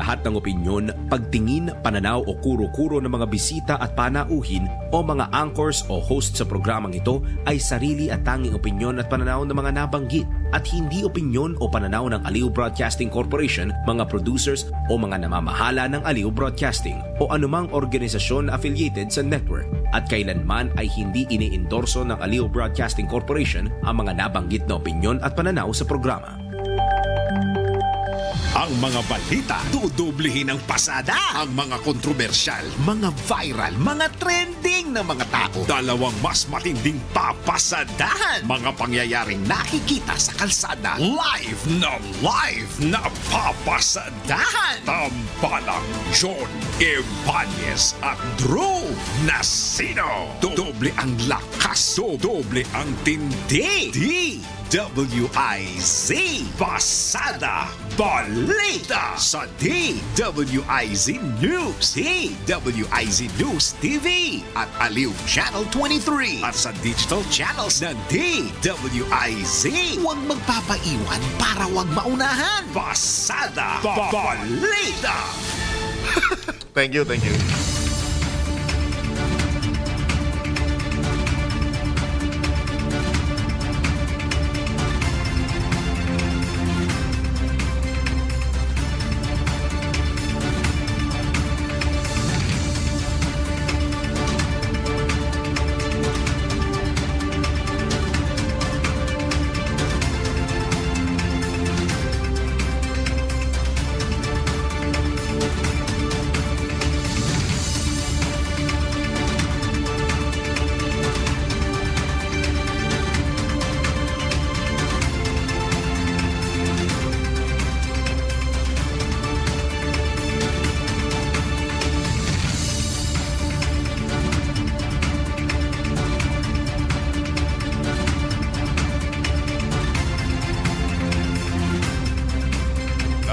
lahat ng opinyon, pagtingin, pananaw o kuro-kuro ng mga bisita at panauhin o mga anchors o host sa programang ito ay sarili at tanging opinyon at pananaw ng mga nabanggit at hindi opinyon o pananaw ng Aliw Broadcasting Corporation, mga producers o mga namamahala ng Aliw Broadcasting o anumang organisasyon na affiliated sa network at kailanman ay hindi iniendorso ng Aliw Broadcasting Corporation ang mga nabanggit na opinyon at pananaw sa programa. Ang mga balita, dudublehin ang pasada. Ang mga kontrobersyal, mga viral, mga trending na mga tao. Dalawang mas matinding papasadahan. Mga pangyayaring nakikita sa kalsada. Live na papasadahan. Tampalang John Ibanez at Drew Nasino. Doble ang lakas, doble ang tindi. DWIZ Pasada Balita sa DWIZ News, DWIZ News TV at Aliw Channel 23 at sa digital channels ng DWIZ. Huwag magpapaiwan para huwag maunahan. Pasada Balita. Thank you.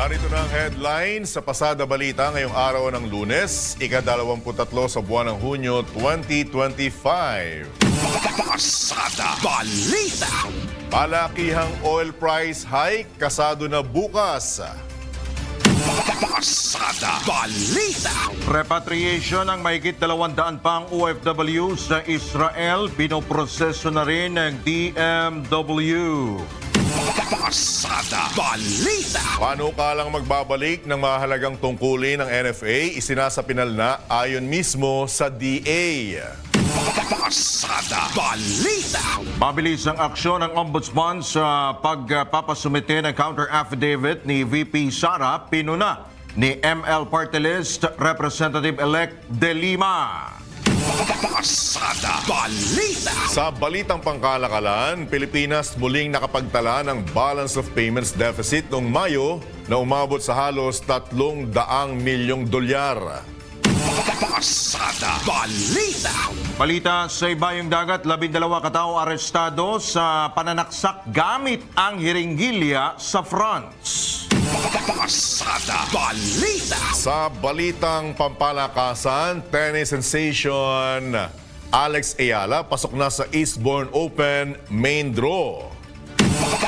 Narito na ang headline sa Pasada Balita ngayong araw ng Lunes, ika-23 sa buwan ng Hunyo 2025. Pasada Balita. Malakihang oil price hike kasado na bukas. Pasada Balita. Repatriation ng mahigit 200 pang OFW sa Israel, pinoproseso na rin ng DMW. Pasada Balita. Panukalang magbabalik ng mahalagang tungkulin ng NFA, isinasapinal na ayon mismo sa DA. Pasada Balita. Mabilis ang aksyon ng Ombudsman sa pagpapasumite ng counter-affidavit ni VP Sara, pinuna ni ML Party List Representative-elect De Lima. Pasada Balita. Sa balitang pangkalakalan, Pilipinas muling nakapagtala ng balance of payments deficit noong Mayo na umabot sa halos 300 milyong dolyar. Pasada Balita. Balita sa ibayong dagat, 12 katao arestado sa pananaksak gamit ang hiringgilya sa France. Pasada Balita. Sa balitang pampalakasan, tennis sensation Alex Ayala pasok na sa Eastbourne Open main draw.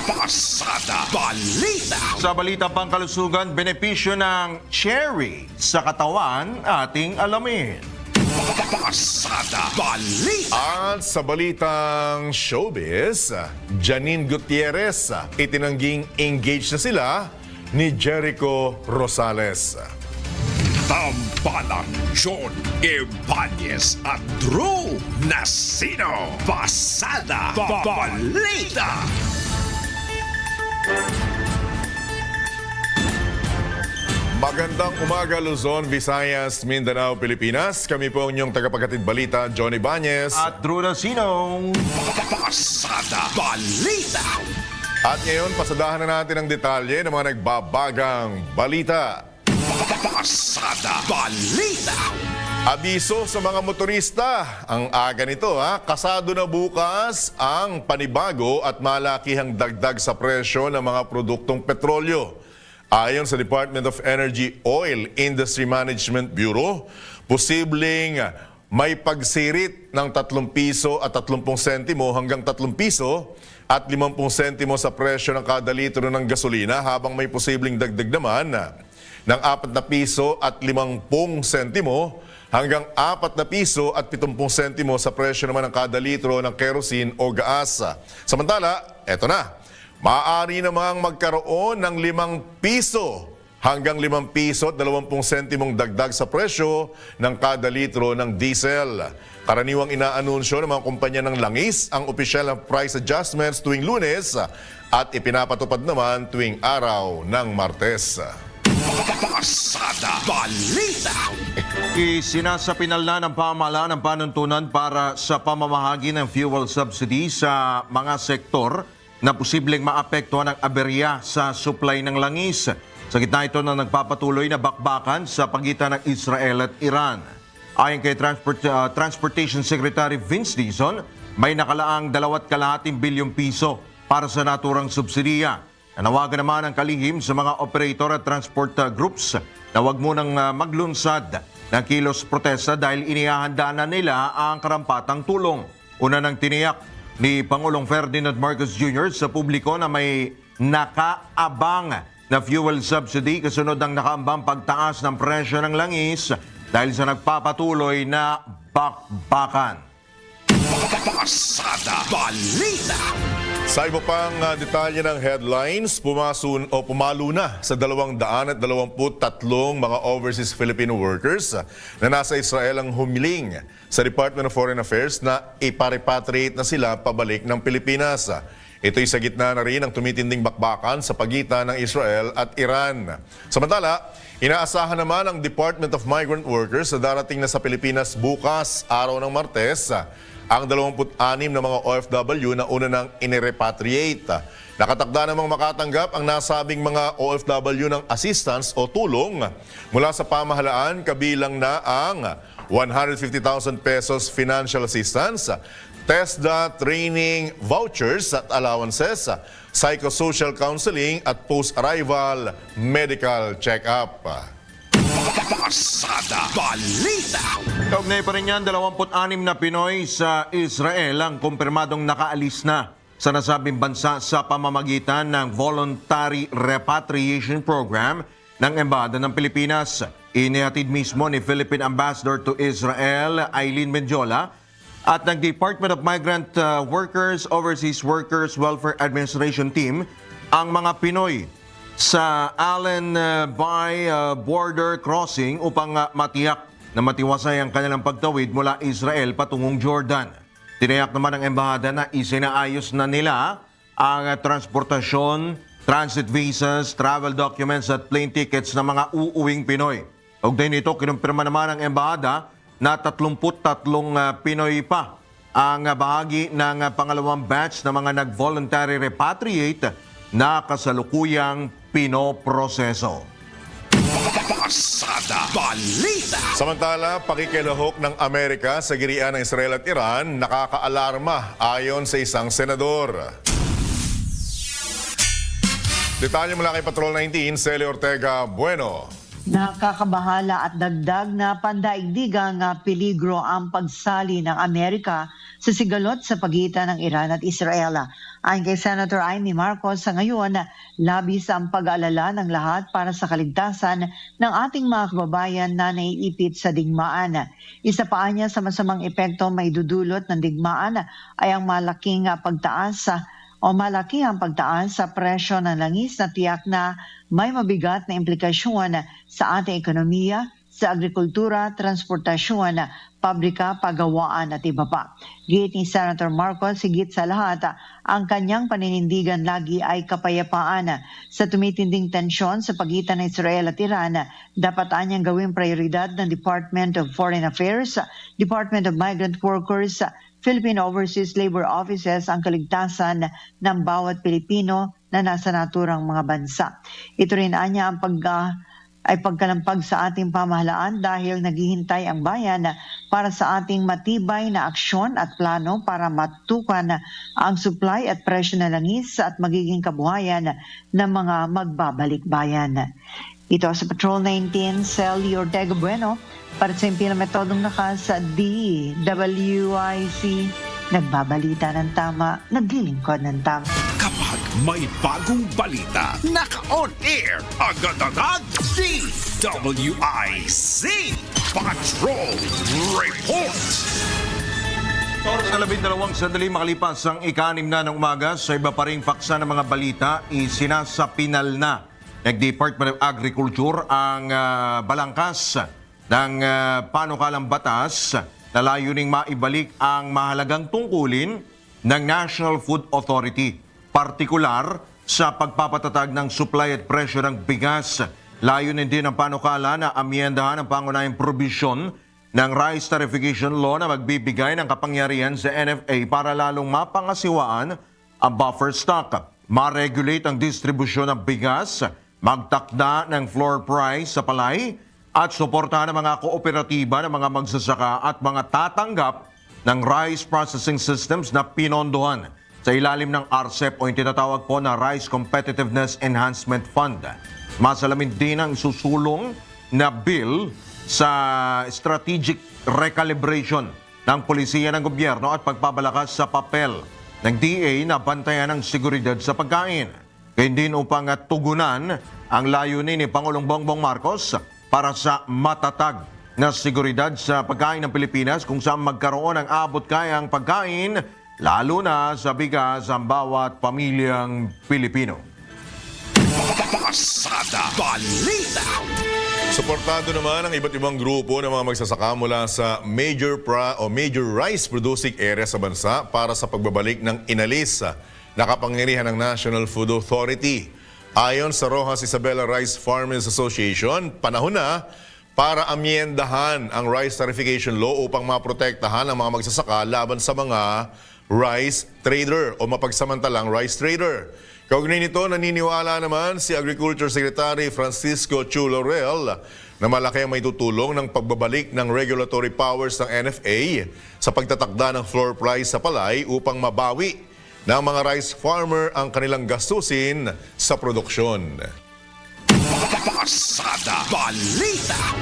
Pasada Balita. Sa balitang pangkalusugan, benepisyo ng cherry sa katawan, ating alamin. Pasada Balita. At sa balitang showbiz, Janine Gutierrez, itinangging engaged na sila ni Jericho Rosales. Tampalang John Ibanez at Drew Nasino. Pasada Balita. Magandang umaga Luzon, Visayas, Mindanao, Pilipinas. Kami po ang inyong tagapaghatid balita, John Ibanez. At Drew Nasino. Pasada Balita. At ngayon, pasadahan na natin ang detalye ng mga nagbabagang balita. Pasada Balita. Abiso sa mga motorista, ang aga nito kasado na bukas ang panibago at malakihang dagdag sa presyo ng mga produktong petrolyo. Ayon sa Department of Energy Oil Industry Management Bureau, posibleng may pagsirit ng 3 piso at 30 sentimo hanggang 3 piso at 50 sentimo sa presyo ng kada litro ng gasolina, habang may posibleng dagdag naman ng 4 na piso at 50 sentimo hanggang 4 na piso at 70 sentimo sa presyo naman ng kada litro ng kerosene o gas. Samantala, eto na, maaari namang magkaroon ng 5 piso hanggang 5 piso at 20 sentimong dagdag sa presyo ng kada litro ng diesel. Karaniwang inaanunsyo ng mga kumpanya ng langis ang opisyal na price adjustments tuwing Lunes at ipinapatupad naman tuwing araw ng Martes. Pasada Balita. Isinasapinal na ng pamahalaan ng panuntunan para sa pamamahagi ng fuel subsidy sa mga sektor na posibleng maapektuhan ng aberya sa supply ng langis. Sa gitna ito na nagpapatuloy na bakbakan sa pagitan ng Israel at Iran. Ayon kay Transportation Secretary Vince Dizon, may nakalaang 2.5 bilyong piso para sa naturang subsidiya. Nanawagan naman ang kalihim sa mga operator at transport groups na huwag munang maglunsad ng kilos protesta dahil inihahanda na nila ang karampatang tulong. Una nang tiniyak ni Pangulong Ferdinand Marcos Jr. sa publiko na may nakaabang na fuel subsidy kasunod ng nakaambang pagtaas ng presyo ng langis dahil sa nagpapatuloy na bakbakan. Pasada Balita. Sa iba pang detalye ng headlines, pumalo na sa 223 mga overseas Filipino workers na nasa Israel ang humiling sa Department of Foreign Affairs na iparepatriate na sila pabalik ng Pilipinas. Ito'y sa gitna na rin ng tumitinding bakbakan sa pagitan ng Israel at Iran. Samantala, inaasahan naman ang Department of Migrant Workers na darating na sa Pilipinas bukas, araw ng Martes, ang 26 na mga OFW na una nang inirepatriate. Nakatakda namang makatanggap ang nasabing mga OFW ng assistance o tulong mula sa pamahalaan, kabilang na ang 150,000 pesos financial assistance, TESDA training vouchers at allowances, psychosocial counseling at post-arrival medical check-up. Pasada Balita. Kaugnay pa rin yan, 26 na Pinoy sa Israel ang kumpirmadong nakaalis na sa nasabing bansa sa pamamagitan ng Voluntary Repatriation Program ng Embahada ng Pilipinas. Inihatid mismo ni Philippine Ambassador to Israel, Eileen Mendiola, at ng Department of Migrant Workers, Overseas Workers Welfare Administration Team ang mga Pinoy sa Allen Bay border crossing upang matiyak na matiwasay ang kanilang pagtawid mula Israel patungong Jordan. Tinayak naman ng embahada na isinaayos na nila ang transportasyon, transit visas, travel documents at plane tickets ng mga uuwing Pinoy. Kaugnay nito, kinumpirma naman ng embahada na 33 Pinoy pa ang bahagi ng pangalawang batch na mga nag-voluntary repatriate na kasalukuyang pinoproseso. Pasada Balita. Samantala, pakikilahok ng Amerika sa girian ng Israel at Iran nakakaalarma ayon sa isang senador. Detalye mula kay Patrol 19, Celi Ortega Bueno. Nakakabahala at dagdag na pandaigdigang peligro ang pagsali ng Amerika sa sigalot sa pagitan ng Iran at Israel. Ayon kay Senator Amy Marcos, sa ngayon, labis ang pag-aalala ng lahat para sa kaligtasan ng ating mga kababayan na naiipit sa digmaan. Isa pa niya sa masamang epekto may dudulot ng digmaan ay ang malaki ang pagtaas sa presyo ng langis na tiyak na may mabigat na implikasyon sa ating ekonomiya, sa agrikultura, transportasyon, pabrika, pagawaan at iba pa. Git ni Senator Marcos, higit sa lahat, ang kanyang paninindigan lagi ay kapayapaan. Sa tumitinding tensyon sa pagitan ng Israel at Iran, dapat anyang gawing prioridad ng Department of Foreign Affairs, Department of Migrant Workers, Philippine Overseas Labor Offices ang kaligtasan ng bawat Pilipino na nasa naturang mga bansa. Ito rin anya ang pagkalampag sa ating pamahalaan dahil naghihintay ang bayan para sa ating matibay na aksyon at plano para matukan ang supply at presyo ng langis at magiging kabuhayan ng mga magbabalik bayan. Ito sa Patrol 19, Celi Ortega Bueno, para sa impila metodong nakas sa DWIC, nagbabalita ng tama, naglilingkod ng tama. Kapag May bagong balita. Naka-on air. Agad-agad. DWIZ. Patrol Report. Oras na 12 sandali makalipas ang ika-6 na ng umaga sa iba pa ring paksa ng mga balita, isinasapinal na ng Department of Agriculture ang balangkas ng panukalang batas na layuning maibalik ang mahalagang tungkulin ng National Food Authority, partikular sa pagpapatatag ng supply at presyo ng bigas. Layunin din ang panukala na amyendahan ang pangunahing probisyon ng Rice Tarification Law na magbibigay ng kapangyarihan sa NFA para lalong mapangasiwaan ang buffer stock, ma-regulate ang distribusyon ng bigas, magtakda ng floor price sa palay, at suportahan ang mga kooperatiba ng mga magsasaka at mga tatanggap ng rice processing systems na pinondohan sa ilalim ng RCEP o yung tinatawag po na Rice Competitiveness Enhancement Fund. Masalamin din ang susulong na bill sa strategic recalibration ng polisiya ng gobyerno at pagpapalakas sa papel ng DA na bantayan ang seguridad sa pagkain. Gayun din upang tugunan ang layunin ni Pangulong Bongbong Marcos para sa matatag na seguridad sa pagkain ng Pilipinas kung saan magkaroon ng abot-kayang pagkain, lalo na sa bigas ang bawat pamilyang Pilipino. Pasada Balita. Suportado naman ang iba't ibang grupo ng mga magsasaka mula sa major rice producing area sa bansa para sa pagbabalik ng inalis na kapangyarihan ng National Food Authority. Ayon sa Rojas Isabela Rice Farmers Association, panahon na para amyendahan ang Rice Tarification Law upang maprotektahan ang mga magsasaka laban sa mga rice trader o mapagsamantalang rice trader. Kaugnay nito, naniniwala naman si Agriculture Secretary Francisco Chu Laurel na malaki ang maitutulong ng pagbabalik ng regulatory powers ng NFA sa pagtatakda ng floor price sa palay upang mabawi ng mga rice farmer ang kanilang gastusin sa produksyon. Pasada Balita.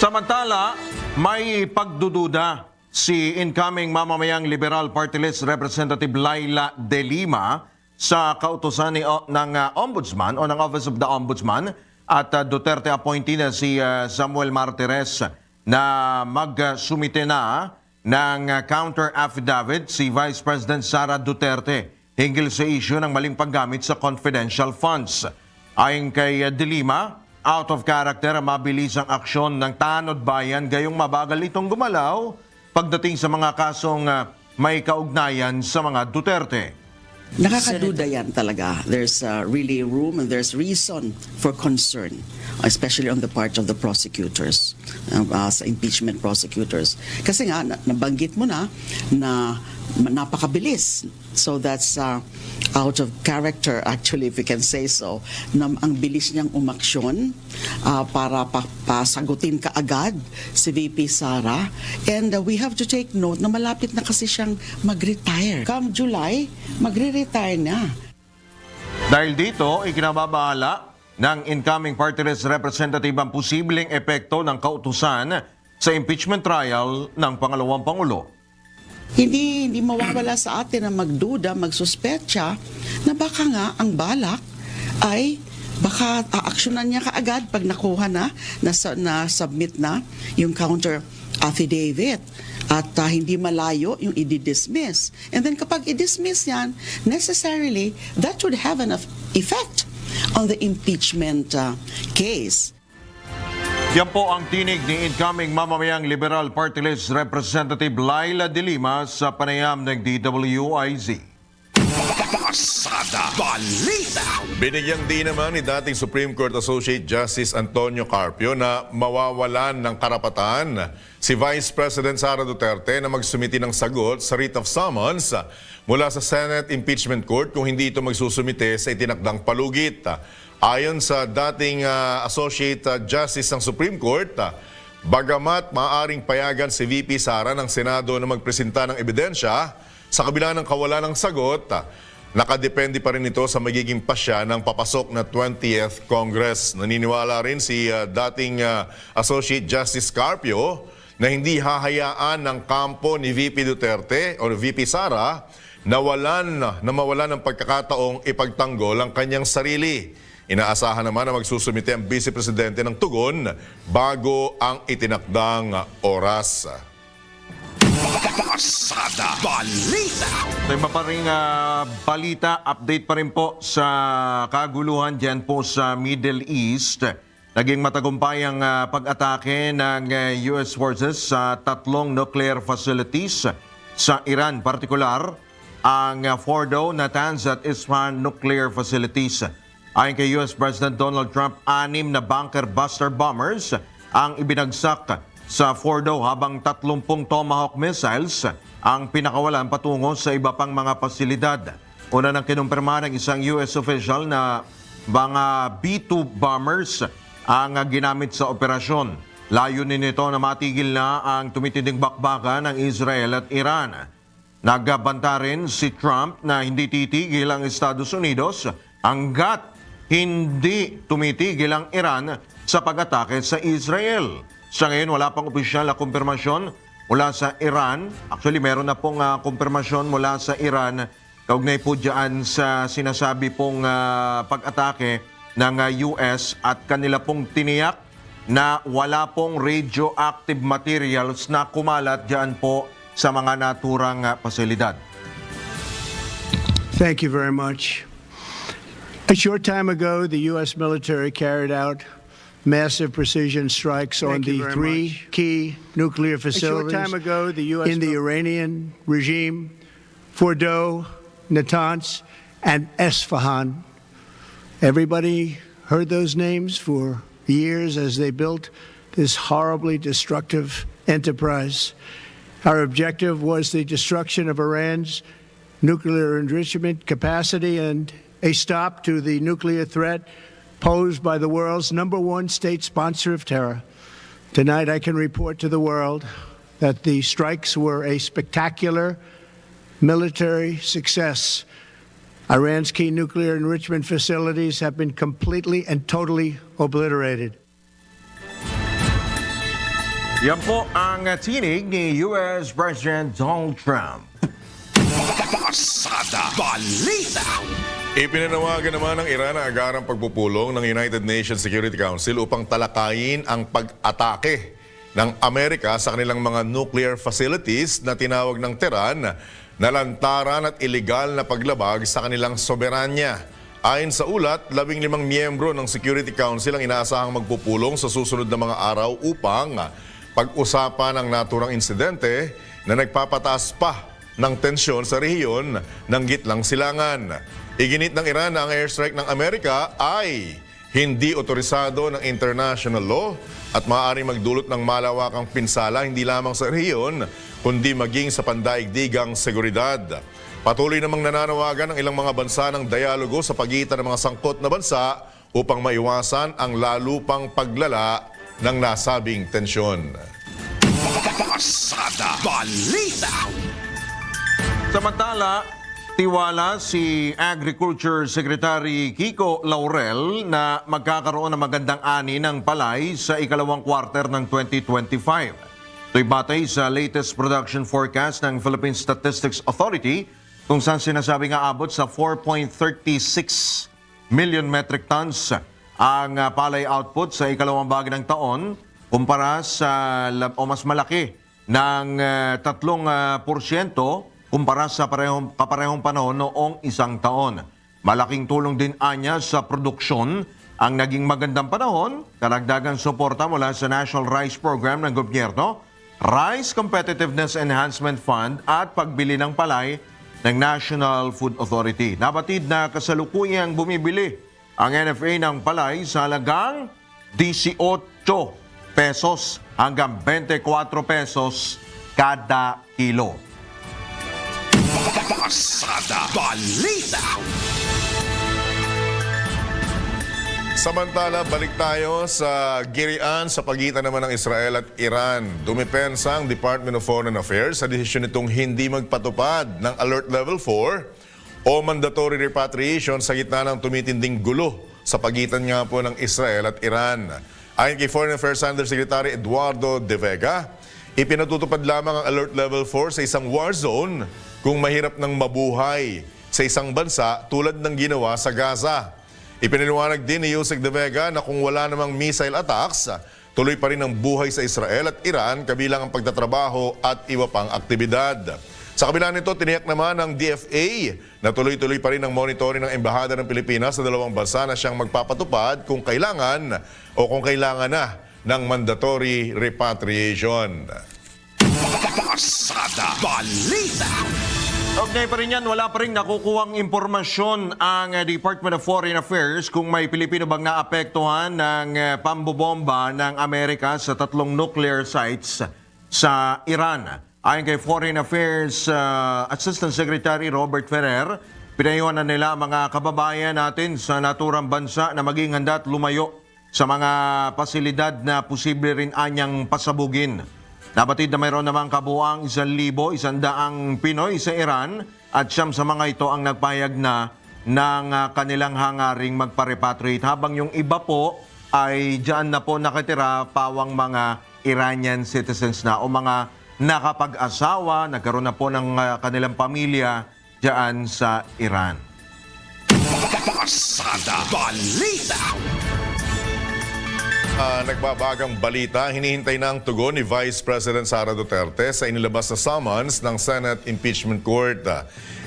Samantala, may pagdududa si incoming mamamayang Liberal Party List Representative Laila De Lima sa kautusan ng Ombudsman o ng Office of the Ombudsman at Duterte appointee na si Samuel Martires na magsumite na ng counter affidavit si Vice President Sara Duterte hinggil sa issue ng maling paggamit sa confidential funds. Ayon kay De Lima, out of character ang mabilisang aksyon ng tanod bayan gayong mabagal itong gumalaw pagdating sa mga kasong may kaugnayan sa mga Duterte. Nakakaduda yan talaga. There's really room and there's reason for concern, especially on the part of the prosecutors, sa impeachment prosecutors. Kasi nga, nabanggit mo na napakabilis. So that's out of character, actually, if we can say so, na ang bilis niyang umaksyon para pasagutin kaagad si VP Sara. And we have to take note na malapit na kasi siyang mag-retire. Come July, magre-retire na. Dahil dito, ikinababahala ng incoming party list representative ang posibleng epekto ng kautusan sa impeachment trial ng pangalawang Pangulo. Hindi mawawala sa atin na magduda, magsuspetsa na baka nga ang balak ay baka aaksyonan niya kaagad pag nakuha na submit na yung counter affidavit at hindi malayo yung i-dismiss. And then kapag i-dismiss yan, necessarily that would have an effect on the impeachment case. Yan po ang tinig ni incoming mamamayang Liberal Party List Representative Laila De Lima sa panayam ng DWIZ. Pasada Balita. Binigyang din naman ni dating Supreme Court Associate Justice Antonio Carpio na mawawalan ng karapatan si Vice President Sara Duterte na magsumiti ng sagot sa writ of summons mula sa Senate Impeachment Court kung hindi ito magsusumite sa itinakdang palugit. Ayon sa dating Associate Justice ng Supreme Court, bagamat maaaring payagan si VP Sara ng Senado na magpresenta ng ebidensya, sa kabila ng kawalan ng sagot, nakadepende pa rin ito sa magiging pasya ng papasok na 20th Congress. Naniniwala rin si dating Associate Justice Carpio na hindi hahayaan ng kampo ni VP Duterte o VP Sara mawalan ng pagkakataong ipagtanggol ang kanyang sarili. Inaasahan naman na magsusumite ang Vice Presidente ng tugon bago ang itinakdang oras. Pasada Balita. Sa iba pa ring balita, update pa rin po sa kaguluhan dyan po sa Middle East. Naging matagumpay ang pag-atake ng US forces sa 3 nuclear facilities sa Iran, partikular ang Fordo, Natanz at Isfahan nuclear facilities. Ayon kay US President Donald Trump, 6 na bunker buster bombers ang ibinagsak sa Fordo habang 30 Tomahawk missiles ang pinakawalan patungo sa iba pang mga pasilidad. Una nang kinumpirma ng isang US official na mga B-2 bombers ang ginamit sa operasyon. Layunin nito na matigil na ang tumitinding bakbakan ng Israel at Iran. Nagbanta rin si Trump na hindi titigil ang Estados Unidos hanggat hindi tumitigil ang Iran sa pag-atake sa Israel. Sa ngayon, wala pang opisyal na kumpirmasyon mula sa Iran. Actually, meron na pong kumpirmasyon mula sa Iran kaugnay po dyan sa sinasabi pong pag-atake ng US at kanila pong tiniyak na wala pong radioactive materials na kumalat dyan po sa mga naturang pasilidad. Thank you very much. A short time ago, the U.S. military carried out massive precision strikes on the 3 key nuclear facilities in the Iranian regime, Fordo, Natanz, and Esfahan. Everybody heard those names for years as they built this horribly destructive enterprise. Our objective was the destruction of Iran's nuclear enrichment capacity and a stop to the nuclear threat posed by the world's #1 state sponsor of terror. Tonight, I can report to the world that the strikes were a spectacular military success. Iran's key nuclear enrichment facilities have been completely and totally obliterated. Yan po ang tinig ni US President Donald Trump. Pasada Balita. Ipinanawagan naman ng Iran ang agarang pagpupulong ng United Nations Security Council upang talakayin ang pag-atake ng Amerika sa kanilang mga nuclear facilities na tinawag ng Tehran na lantaran at iligal na paglabag sa kanilang soberanya. Ayon sa ulat, 15 miyembro ng Security Council ang inaasahang magpupulong sa susunod na mga araw upang pag-usapan ang naturang insidente na nagpapataas pa ng tensyon sa rehiyon ng Gitlang Silangan. Iginit ng Iran na ang airstrike ng Amerika ay hindi otorisado ng international law at maaaring magdulot ng malawakang pinsala hindi lamang sa rehiyon kundi maging sa pandaigdigang seguridad. Patuloy namang nananawagan ng ilang mga bansa ng dialogo sa pagitan ng mga sangkot na bansa upang maiwasan ang lalo pang paglala ng nasabing tensyon. Pasada Balita. Samantala, tiwala si Agriculture Secretary Kiko Laurel na magkakaroon ng magandang ani ng palay sa ikalawang quarter ng 2025. Ito'y batay sa latest production forecast ng Philippine Statistics Authority kung saan sinasabi nga abot sa 4.36 million metric tons ang palay output sa ikalawang bahagi ng taon kumpara sa o mas malaki ng 3% kumpara sa kaparehong panahon noong isang taon. Malaking tulong din anya sa produksyon ang naging magandang panahon, karagdagang suporta mula sa National Rice Program ng gobyerno, Rice Competitiveness Enhancement Fund at pagbili ng palay ng National Food Authority. Nabatid na kasalukuyang bumibili ang NFA ng palay sa halagang 18 pesos hanggang 24 pesos kada kilo. Pasada Balita. Samantala, balik tayo sa girian sa pagitan naman ng Israel at Iran. Dumipensa ang Department of Foreign Affairs sa desisyon nitong hindi magpatupad ng Alert Level 4 o mandatory repatriation sa gitna ng tumitinding gulo sa pagitan nga po ng Israel at Iran. Ayon kay Foreign Affairs Undersecretary Eduardo De Vega, ipinatutupad lamang ang Alert Level 4 sa isang war zone kung mahirap ng mabuhay sa isang bansa tulad ng ginawa sa Gaza. Ipinaliwanag din ni Yusek De Vega na kung wala namang missile attacks, tuloy pa rin ang buhay sa Israel at Iran kabilang ang pagtatrabaho at iba pang aktibidad. Sa kabila nito, tiniyak naman ng DFA na tuloy-tuloy pa rin ang monitoring ng Embahada ng Pilipinas sa dalawang bansa na siyang magpapatupad kung kailangan o kung kailangan na ng mandatory repatriation. Pasada Balita. Okay pa rin yan, wala pa rin nakukuhang impormasyon ang Department of Foreign Affairs kung may Pilipino bang naapektuhan ng pambobomba ng Amerika sa 3 nuclear sites sa Iran. Ayon kay Foreign Affairs Assistant Secretary Robert Ferrer, pinayuhan na nila ang mga kababayan natin sa naturang bansa na maging handa at lumayo sa mga pasilidad na posible rin anyang pasabugin. Nabatid na mayroon namang kabuang 1,100 Pinoy sa Iran at siyam sa mga ito ang nagpayag na ng kanilang hangaring magpa-repatriate habang yung iba po ay diyan na po nakatira pawang mga Iranian citizens na o mga nakapag-asawa, nagkaroon na po ng kanilang pamilya diyan sa Iran. Pasada Balita. Nagbabagang balita, hinihintay na ang tugon ni Vice President Sara Duterte sa inilabas na summons ng Senate Impeachment Court.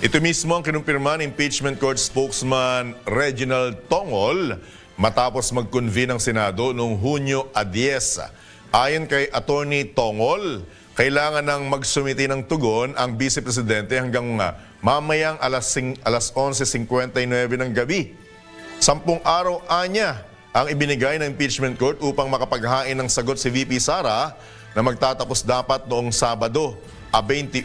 Ito mismo ang kinumpirma ng Impeachment Court spokesman Reginald Tongol matapos mag-convene ang Senado noong Hunyo 10. Ayon kay Attorney Tongol, kailangan nang magsumiti ng tugon ang Vice Presidente hanggang mamayang alas 11:59 ng gabi. 10 araw anya ang ibinigay ng Impeachment Court upang makapaghain ng sagot si VP Sara na magtatapos dapat noong Sabado, 21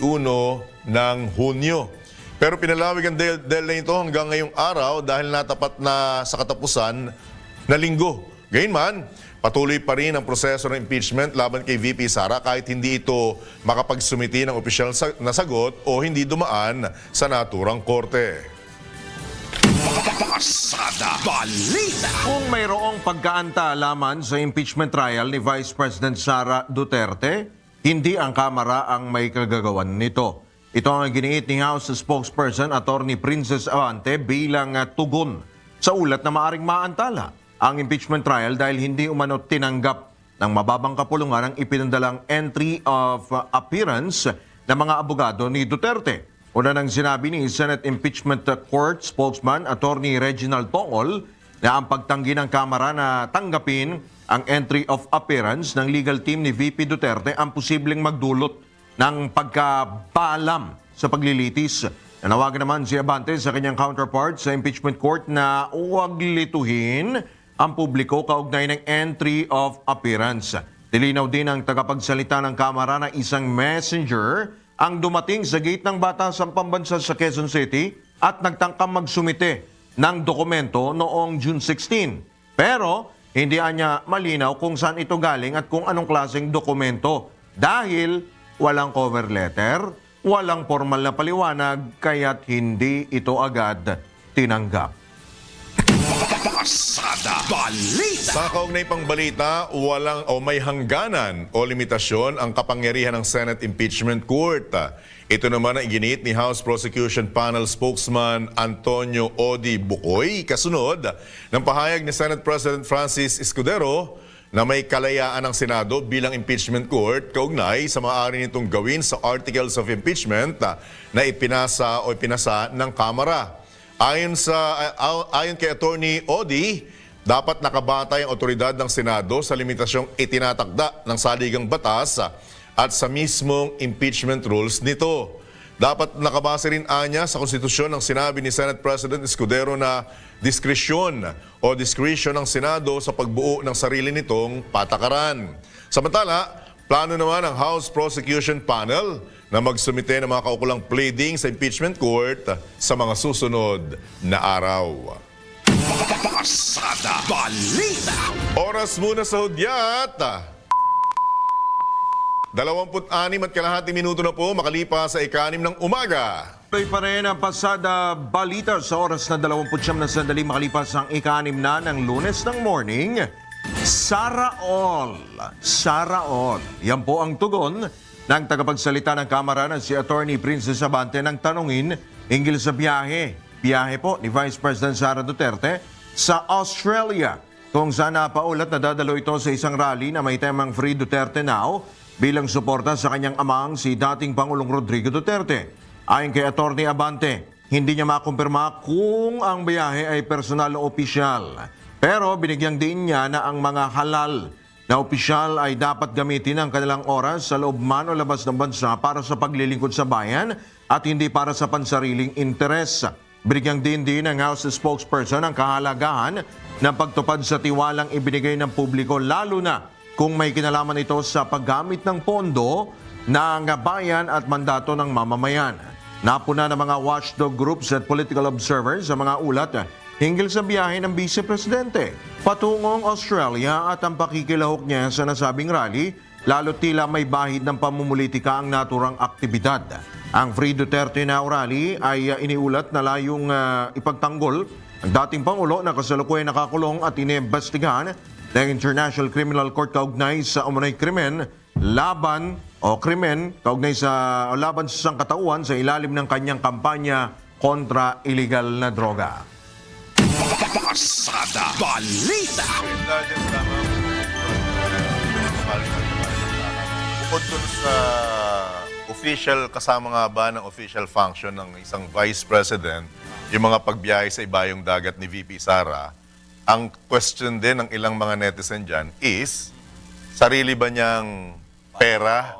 ng Hunyo. Pero pinalawig ang deadline nito hanggang ngayong araw dahil natapat na sa katapusan na linggo. Gayunman, patuloy pa rin ang proseso ng impeachment laban kay VP Sara kahit hindi ito makapagsumiti ng opisyal na sagot o hindi dumaan sa naturang korte. Pasada Balita. Kung mayroong pagkaanta laman sa impeachment trial ni Vice President Sara Duterte, hindi ang Kamara ang may kagagawan nito. Ito ang giniit ni House spokesperson Attorney Princess Abante bilang tugon sa ulat na maaring maantala ang impeachment trial dahil hindi umano tinanggap ng mababang kapulungan ang ipinadalang entry of appearance ng mga abogado ni Duterte. Una nang sinabi ni Senate Impeachment Court spokesman Attorney Reginald Tongol na ang pagtanggi ng Kamara na tanggapin ang entry of appearance ng legal team ni VP Duterte ang posibleng magdulot ng pagkabaalam sa paglilitis. Nanawagan naman si Abante sa kanyang counterpart sa impeachment court na huwag lituhin ang publiko kaugnay ng entry of appearance. Dilinaw din ang tagapagsalita ng Kamara na isang messenger ang dumating sa gate ng Batasan Pambansa sa Quezon City at nagtangkang magsumite ng dokumento noong June 16. Pero hindi niya malinaw kung saan ito galing at kung anong klaseng dokumento dahil walang cover letter, walang formal na paliwanag kaya't hindi ito agad tinanggap. Pasada Balita. Sa kaugnay pang balita, walang o may hangganan o limitasyon ang kapangyarihan ng Senate Impeachment Court. Ito naman ang iginiit ni House Prosecution Panel spokesman Antonio Odi Bukoy kasunod ng pahayag ni Senate President Francis Escudero na may kalayaan ng Senado bilang impeachment court kaugnay sa maaari nitong gawin sa articles of impeachment na ipinasa ng Kamara. Ayon kay Attorney Odi, dapat nakabatay ang otoridad ng Senado sa limitasyong itinatakda ng saligang batas at sa mismong impeachment rules nito. Dapat nakabase rin anya sa konstitusyon ng sinabi ni Senate President Escudero na discretion ng Senado sa pagbuo ng sarili nitong patakaran. Samantala, plano naman ng House Prosecution Panel na magsumite ng mga kaukulang pleading sa impeachment court sa mga susunod na araw. Pasada Balita. Oras muna sa hudyat. 26.5 minuto na po makalipas sa 6 ng umaga. Tuloy pa rin ang Pasada Balita sa oras na 29 na sandali makalipas ang 6 na ng Lunes ng morning. Sara All. Yan po ang tugon ng tagapagsalita ng Kamara na si Attorney Princess Abante nang tanungin hinggil sa biyahe po ni Vice President Sara Duterte sa Australia, kung saan napaulat na dadalo ito sa isang rally na may temang Free Duterte Now bilang suporta sa kanyang amang si dating Pangulong Rodrigo Duterte. Ayon kay Attorney Abante, hindi niya makumpirma kung ang biyahe ay personal o opisyal. Pero binigyang din niya na ang mga halal na opisyal ay dapat gamitin ang kanilang oras sa loob man o labas ng bansa para sa paglilingkod sa bayan at hindi para sa pansariling interes. Binigyang din ng House spokesperson ang kahalagahan ng pagtupad sa tiwalang ibinigay ng publiko, lalo na kung may kinalaman ito sa paggamit ng pondo ng bayan at mandato ng mamamayan. Napuna ng mga watchdog groups at political observers sa mga ulat hinggil sa biyahe ng Vice Presidente patungong Australia at ang pakikilahok niya sa nasabing rally, lalo tila may bahid ng pamumulitika ang naturang aktibidad. Ang Free Duterte Now rally ay iniulat na layong ipagtanggol ang dating Pangulo na kasalukuyan nakakulong at iniimbestigahan ng International Criminal Court kaugnay sa umunay krimen laban sa sangkatauhan sa ilalim ng kanyang kampanya kontra iligal na droga. Pasada Balita. Bukod dun sa official, kasama nga ba ng official function ng isang Vice President, yung mga pagbiyahe sa ibayong dagat ni VP Sara, ang question din ng ilang mga netizen dyan is, sarili ba niyang pera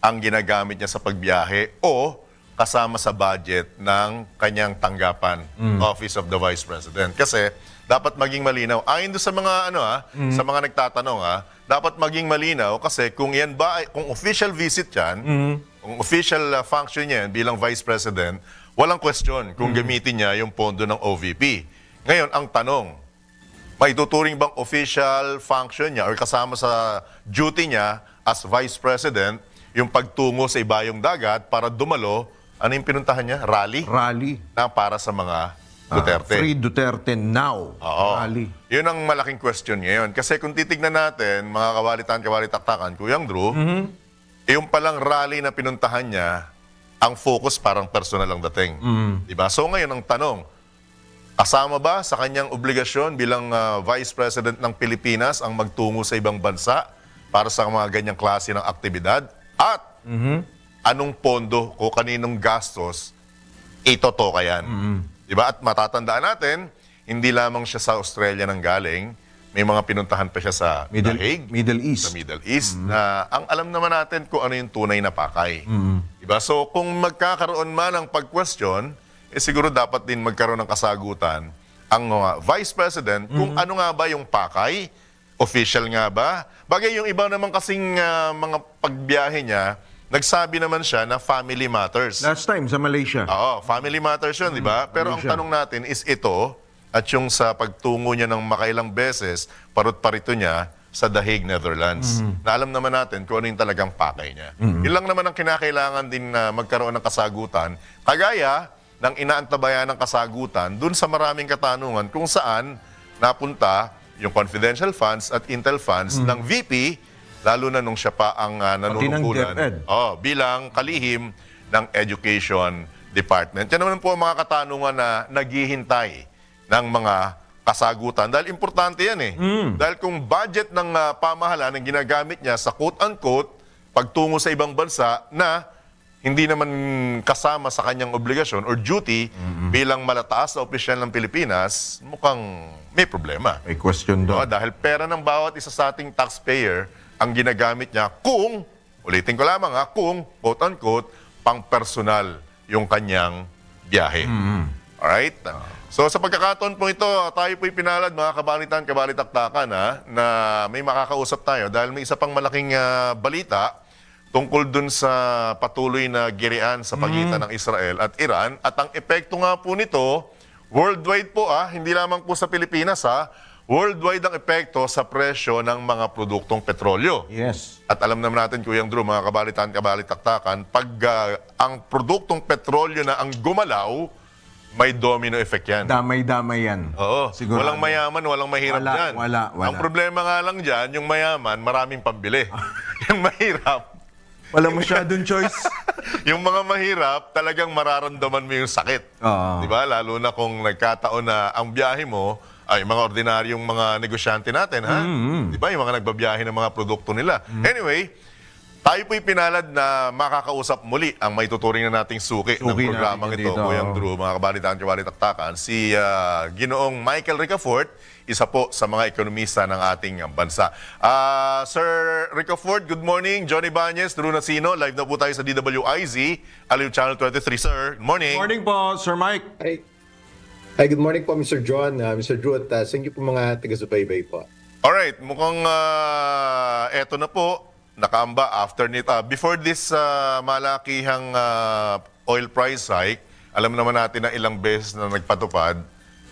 ang ginagamit niya sa pagbiyahe o kasama sa budget ng kanyang tanggapan, Office of the Vice President? Kasi dapat maging malinaw. Ayon doon sa mga sa mga nagtatanong dapat maging malinaw kasi kung yan ba kung official visit yan, kung official function niya yan bilang Vice President, walang question kung gamitin niya yung pondo ng OVP. Ngayon, ang tanong, may tuturing bang official function niya or kasama sa duty niya as Vice President yung pagtungo sa ibayong dagat para dumalo, ano yung pinuntahan niya? Rally? Rally. Na para sa mga Duterte. Free Duterte Now rally. Yun ang malaking question ngayon. Kasi kung titignan natin, mga kawalitan-kawalitaktakan, Kuyang Drew, yung palang rally na pinuntahan niya, ang focus parang personal ang dating. Diba? So ngayon ang tanong, kasama ba sa kanyang obligasyon bilang Vice President ng Pilipinas ang magtungo sa ibang bansa para sa mga ganyang klase ng aktibidad? At anong pondo o kaninong gastos itotoka yan? Diba? At matatandaan natin, hindi lamang siya sa Australia nang galing, may mga pinuntahan pa siya sa The Hague, Middle East. sa Middle East, na ang alam naman natin kung ano yung tunay na pakay. Diba? So kung magkakaroon man ng pag-question, siguro dapat din magkaroon ng kasagutan ang Vice President kung ano nga ba yung pakay, official nga ba? Bagay yung iba naman kasing mga pagbiyahe niya, nagsabi naman siya na family matters. Last time sa Malaysia. Oo, family matters yun, di ba? Pero ang Malaysia. tanong natin is ito, at yung sa pagtungo niya ng makailang beses, parut-parito niya sa The Hague, Netherlands. Na alam naman natin kung ano yung talagang pakay niya. Yun lang naman ang kinakailangan din na magkaroon ng kasagutan. Kagaya ng inaantabayan ng kasagutan dun sa maraming katanungan kung saan napunta yung confidential funds at intel funds ng VP, lalo na nung siya pa ang nanunungkulan DepEd. bilang kalihim ng Education Department. Yan naman po ang mga katanungan na naghihintay ng mga kasagutan. Dahil importante yan eh. Dahil kung budget ng pamahalaan ang ginagamit niya sa quote-unquote pagtungo sa ibang bansa na hindi naman kasama sa kanyang obligasyon or duty bilang malataas na opisyal ng Pilipinas, mukhang may problema. May question doon. Dahil pera ng bawat isa sa ating taxpayer ang ginagamit niya kung, ulitin ko lamang kung, quote-unquote, pang-personal yung kanyang biyahe. Alright? So sa pagkakataon po ito, tayo po'y pinalad, mga kabalitan-kabalitaktakan, na may makakausap tayo dahil may isa pang malaking balita tungkol dun sa patuloy na girian sa pagitan ng Israel at Iran. At ang epekto nga po nito, worldwide po hindi lamang po sa Pilipinas worldwide ang epekto sa presyo ng mga produktong petrolyo. Yes. At alam naman natin, Kuyang Drew, mga kabalitan-kabalitaktakan, pag ang produktong petrolyo na ang gumalaw, may domino effect yan. Damay-damay yan. Oo. Sigurado. Walang mayaman, walang mahirap dyan. Wala. Ang problema nga lang dyan, yung mayaman, maraming pambili. Yung mahirap, Wala masyadong choice. Yung mga mahirap, talagang mararamdaman mo yung sakit. Oo. Di ba? Lalo na kung nagkataon na ang biyahe mo ay mga ordinaryong mga negosyante natin, ha? Di ba? Yung mga nagbabiyahe ng mga produkto nila. Anyway, tayo po'y pinalad na makakausap muli ang may tuturing na nating suki ng Suki programang natin ito, dito. Kuyang Drew, mga kabalitaan, kabalitaktakan, si Ginoong Michael Ricafort, isa po sa mga ekonomista ng ating bansa. Sir Ricafort, good morning. Johnny Bañez, Drew Nasino, live na po tayo sa DWIZ, Aliw Channel 23, sir. Good morning. Morning po, Sir Mike. Hi, good morning po, Mr. John, Mr. Drew, at sa inyo po mga taga-subaybay po. Alright, mukhang eto na po, nakaamba after nito. Before this malakihang oil price hike, alam naman natin na ilang beses na nagpatupad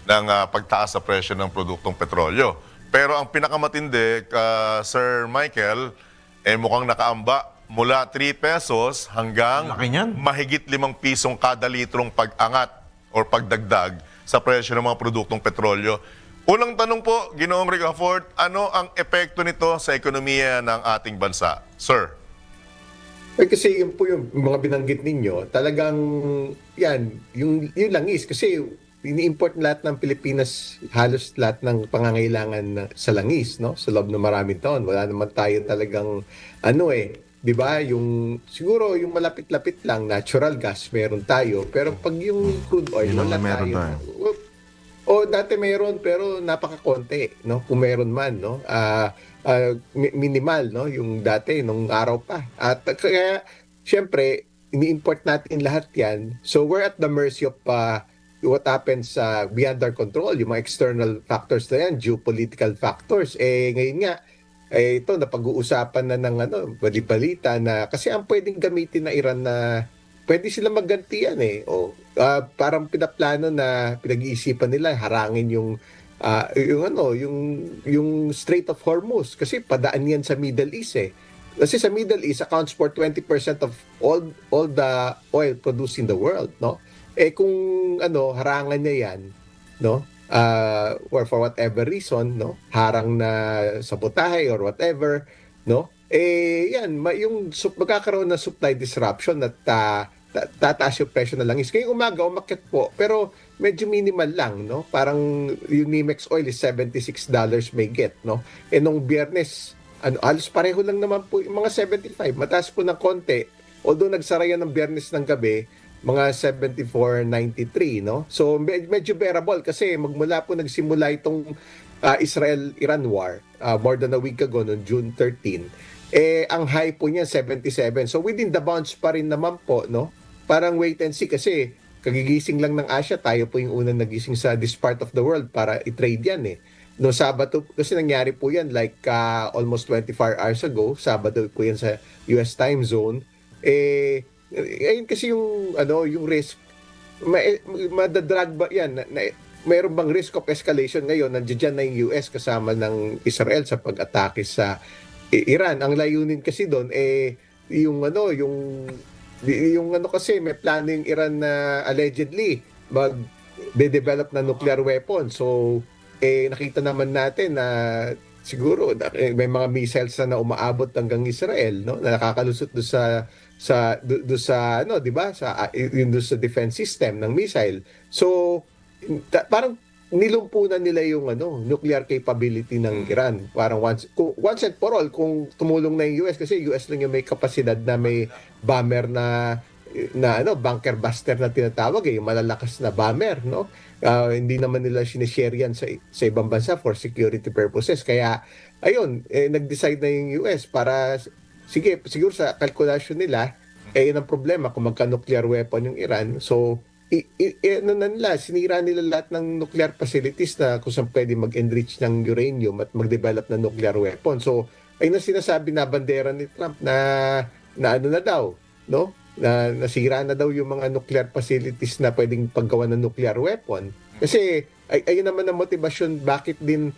ng pagtaas sa presyo ng produktong petrolyo. Pero ang pinakamatindi, Sir Michael, mukhang nakaamba mula 3 pesos hanggang Laki niyan. mahigit 5 pisong kada litrong pag-angat or pagdagdag sa presyo ng mga produktong petrolyo. Unang tanong po, Ginoong Ricafort, ano ang epekto nito sa ekonomiya ng ating bansa? Sir? Kasi yun po yung mga binanggit ninyo, talagang yan, yung langis. Kasi ini-import lahat ng Pilipinas, halos lahat ng pangangailangan sa langis, no? Sa loob ng maraming taon. Wala naman tayo talagang, di ba? Yung, siguro yung malapit-lapit lang, natural gas, meron tayo. Pero pag yung crude oil, Yun ang wala meron tayo. Dati meron, pero napakakonti, no? Kung meron man, no? Minimal, no? Yung dati, nung araw pa. At kaya, syempre, ini-import natin lahat yan. So, we're at the mercy of what happens beyond our control, yung mga external factors na yan, geopolitical factors. Ngayon nga, ito, napag-uusapan na ng balita na, kasi ang pwedeng gamitin na Iran na, pwede sila maggantian parang pinaplano na pinag-iisipan nila, harangin yung Strait of Hormuz, kasi padaan yan sa Middle East Kasi sa Middle East accounts for 20% of all the oil produced in the world, no? Kung harangan niya yan, no? Or for whatever reason, no? Harang na sabotahe or whatever, no? Magkakaroon ng supply disruption at tataas yung presyo ng langis. Ngayong umaga, umakyat po, pero medyo minimal lang, no? Parang yung Nimex oil is $76 may get, no? Nung Biyernes, halos pareho lang naman po, yung mga 75, mataas po ng konti. Although nagsara yan ng Biyernes ng gabi, mga 74.93, no? So medyo bearable kasi magmula po nagsimula itong Israel-Iran war more than a week ago noong June 13. Ang high po niya 77. So within the bounds pa rin naman po, no? Parang wait and see kasi kagigising lang ng Asia, tayo po yung unang nagising sa this part of the world para i-trade yan No Sabado kasi nangyari po yan like almost 24 hours ago, Sabado po yan sa US time zone. Ayun kasi yung risk madadrag ba yan mayroon bang risk of escalation ngayon? Nandiyan na yung US kasama ng Israel sa pag-atake sa Iran. Ang layunin kasi doon yung kasi may plano yung Iran na allegedly mag-develop na nuclear weapon. So nakita naman natin na siguro may mga missiles na umaabot hanggang Israel, no? Na nakakalusot doon sa di ba? Sa defense system ng missile. So parang nilumpunan nila yung nuclear capability ng Iran. Parang once and for all, kung tumulong na yung US, kasi US lang yung may kapasidad na may bomber na bunker buster na tinatawag yung malalakas na bomber, no? Hindi naman nila sinishare yan sa ibang bansa for security purposes. Kaya ayun, nag-decide na yung US para siguro sa kalkulasyon nila, yun ang problema kung magka-nuclear weapon yung Iran. So, sinira nila lahat ng nuclear facilities na kung saan pwede mag-enrich ng uranium at mag-develop ng nuclear weapon. So, ayun ang sinasabi na bandera ni Trump na daw, no? Na nasira na daw yung mga nuclear facilities na pwedeng paggawa ng nuclear weapon. Kasi, ayun naman ang motivasyon bakit din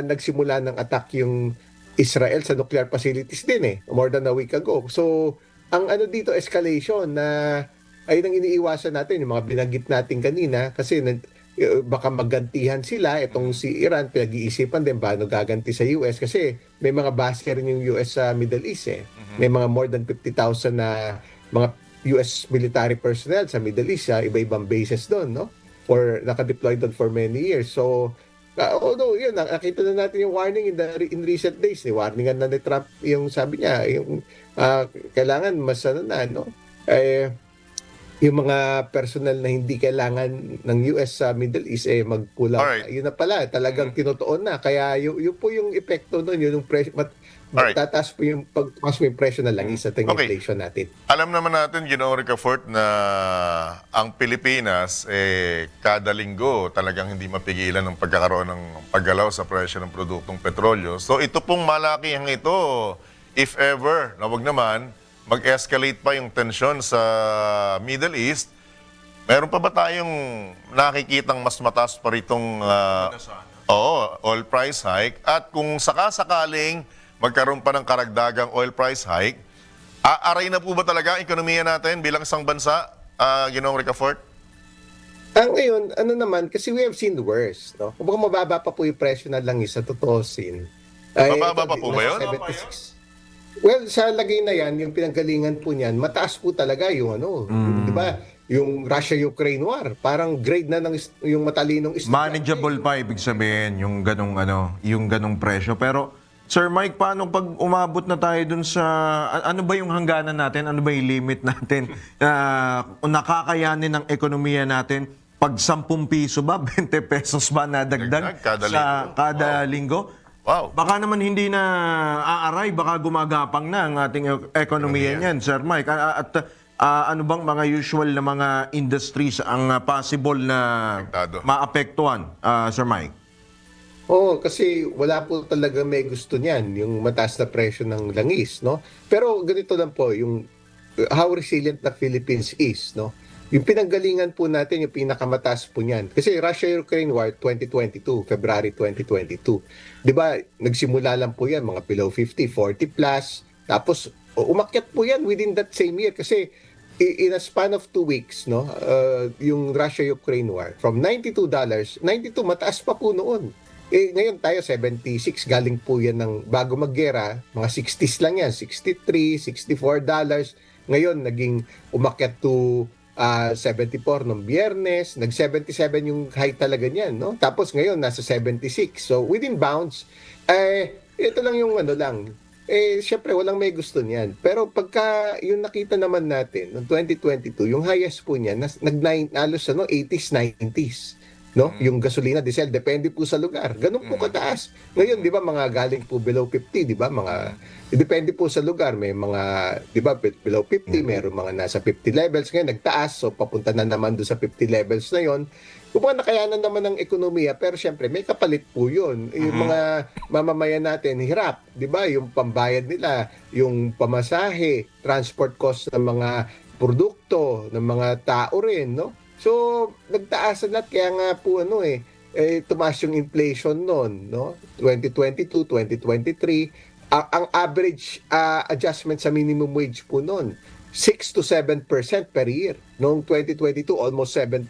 nagsimula ng attack yung Israel sa nuclear facilities din more than a week ago. So, ang dito, escalation na ayun ang iniiwasan natin, yung mga binanggit natin kanina, kasi baka magantihan sila. Itong si Iran, pinag-iisipan din paano gaganti sa US kasi may mga base rin yung US sa Middle East eh. May mga more than 50,000 na mga US military personnel sa Middle East, sa iba-ibang bases doon, no? For naka-deploy doon for many years. So, although yun, nakita na natin yung warning in recent days. Warningan na ni Trump yung sabi niya, yung kailangan mas no? Yung mga personnel na hindi kailangan ng US sa Middle East mag-pull out. Alright. Yun na pala, talagang tinutuon na. Kaya yun po yung epekto nun, yun yung presyo. Tataas po yung pagtumas mo yung presyo na langis at yung inflation natin. Alam naman natin, Ginoong Ricafort, na ang Pilipinas, kada linggo talagang hindi mapigilan ng pagkakaroon ng paggalaw sa presyo ng produktong petrolyo. So ito pong malakihang ito, if ever, na wag naman, mag-escalate pa yung tensyon sa Middle East, meron pa ba tayong nakikitang mas mataas pa ritong oil price hike? At kung sakasakaling magkaroon pa ng karagdagang oil price hike, aaray na po ba talaga ang ekonomiya natin bilang isang bansa, Ginoong Ricafort? Ngayon, naman, kasi we have seen the worst. No? Kung mababa pa po yung presyo na langis sa tutusin. Mababa pa po ba yun? 76. Well, sa lagay na yan, yung pinanggalingan po niyan, mataas po talaga yung di ba? Yung Russia-Ukraine war, parang grade na ng yung matalinong estudyante. Manageable pa ibig sabihin yung ganung presyo. Pero Sir Mike, paano pag umabot na tayo dun sa ano ba yung hangganan natin? Ano ba yung limit natin? Nakakayanin ng ekonomiya natin pag 10 piso ba, 20 pesos ba nadagdag kada linggo? Wow. Baka naman hindi na aaray, baka gumagapang na ang ating ekonomiya niyan, Sir Mike. At ano bang mga usual na mga industries ang possible na maapektuhan, Sir Mike? Oo, kasi wala po talaga may gusto niyan, yung mataas na presyo ng langis, no? Pero ganito lang po, yung how resilient the Philippines is, no? Yung pinanggalingan po natin, yung pinakamataas po niyan. Kasi Russia-Ukraine War 2022, February 2022. Di ba, nagsimula lang po yan, mga below 50, 40 plus. Tapos, umakyat po yan within that same year. Kasi in a span of 2 weeks, no, yung Russia-Ukraine War, from $92, 92 mataas pa po noon. Ngayon tayo, 76, galing po yan ng bago maggera, mga 60s lang yan, $63, $64. Ngayon, naging umakyat to 74 nung Biyernes, nag-77 yung high talaga niyan, no? Tapos ngayon nasa 76. So within bounds, ito lang yung lang. Syempre walang may gusto niyan. Pero pagka yung nakita naman natin noong 2022, yung highest po niyan nag-alos 80s, 90s. No? Yung gasolina, diesel, depende po sa lugar. Ganun po kataas. Ngayon, di ba, mga galing po below 50, di ba? Depende po sa lugar. May mga, di ba, below 50, meron mga nasa 50 levels. Ngayon, nagtaas, so papunta na naman doon sa 50 levels na yon. Kung nakayanan naman ng ekonomiya, pero syempre, may kapalit po yun. Yung mga mamamayan natin, hirap. Di ba? Yung pambayad nila, yung pamasahe, transport cost ng mga produkto, ng mga tao rin, no? So, nagtaas na lahat. Kaya nga po, tumaas yung inflation noon, no? 2022, 2023. Ang average adjustment sa minimum wage po noon, 6 to 7% per year. Noong 2022, almost 7%.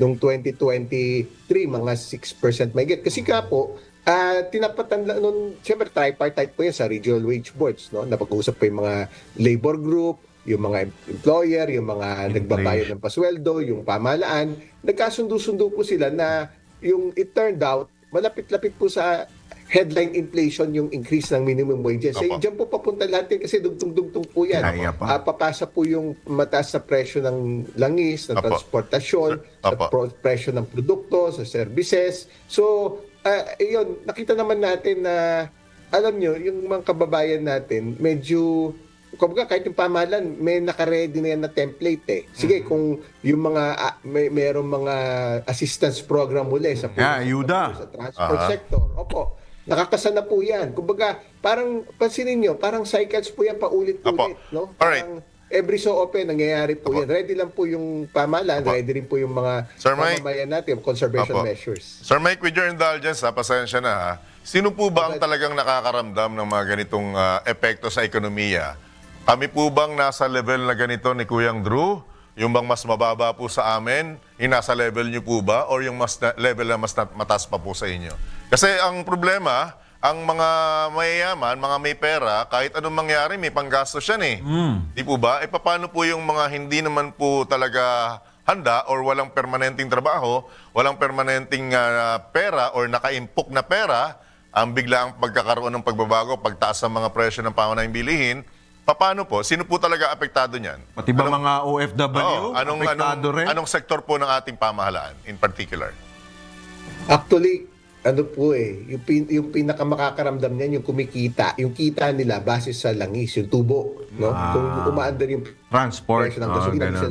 Noong 2023, mga 6% may get. Kasi nga po, tinapatan noon, siyempre tripartite po yan sa regional wage boards, no? Napag-uusap po yung mga labor group, yung mga employer, yung mga nagbabayad ng pasweldo, yung pamahalaan, nagkasundo-sundo po sila na yung it turned out, malapit-lapit po sa headline inflation yung increase ng minimum wages. Diyan po papunta lahat yan kasi dugtong-dugtong po yan. Papasa po yung mataas na presyo ng langis, ng transportasyon, sa presyo ng produkto, sa services. So, yun, nakita naman natin na, alam nyo, yung mga kababayan natin, medyo kumbaga kahit yung pamahalan may naka-ready na yan na template Sige, kung yung mga mayroong mga assistance program muli sa ayuda sa transport sector. Opo. Nakakasana po yan. Kumbaga, parang pansinin nyo, parang cycles po yan paulit-ulit, no? Parang every so often nangyayari po yan. Ready lang po yung pamahalan, ready rin po yung mga mamamayan natin, conservation measures. Sir Mike, with your indulgence, pasensya na sino po ba ang talagang nakakaramdam ng mga ganitong epekto sa ekonomiya? Kami po bang nasa level na ganito ni Kuyang Drew? Yung bang mas mababa po sa amin, nasa level nyo po ba? Or yung level na mas mataas pa po sa inyo? Kasi ang problema, ang mga mayayaman, mga may pera, kahit anong mangyari, may panggastos yan eh. Di po ba? E paano po yung mga hindi naman po talaga handa or walang permanenteng trabaho, walang permanenteng pera or nakaimpok na pera, ang biglaang pagkakaroon ng pagbabago, pagtaas ng mga presyo ng pangunahing bilihin, paano po? Sino po talaga apektado niyan? Pati ba mga OFW? Apektado rin? Anong sektor po ng ating pamahalaan in particular? Actually, ano po yung pinakamakakaramdam niyan, yung kumikita, yung kita nila base sa langis, yung tubo, no? Kung umaandar yung Transport. presyo ng gasolina, ganun.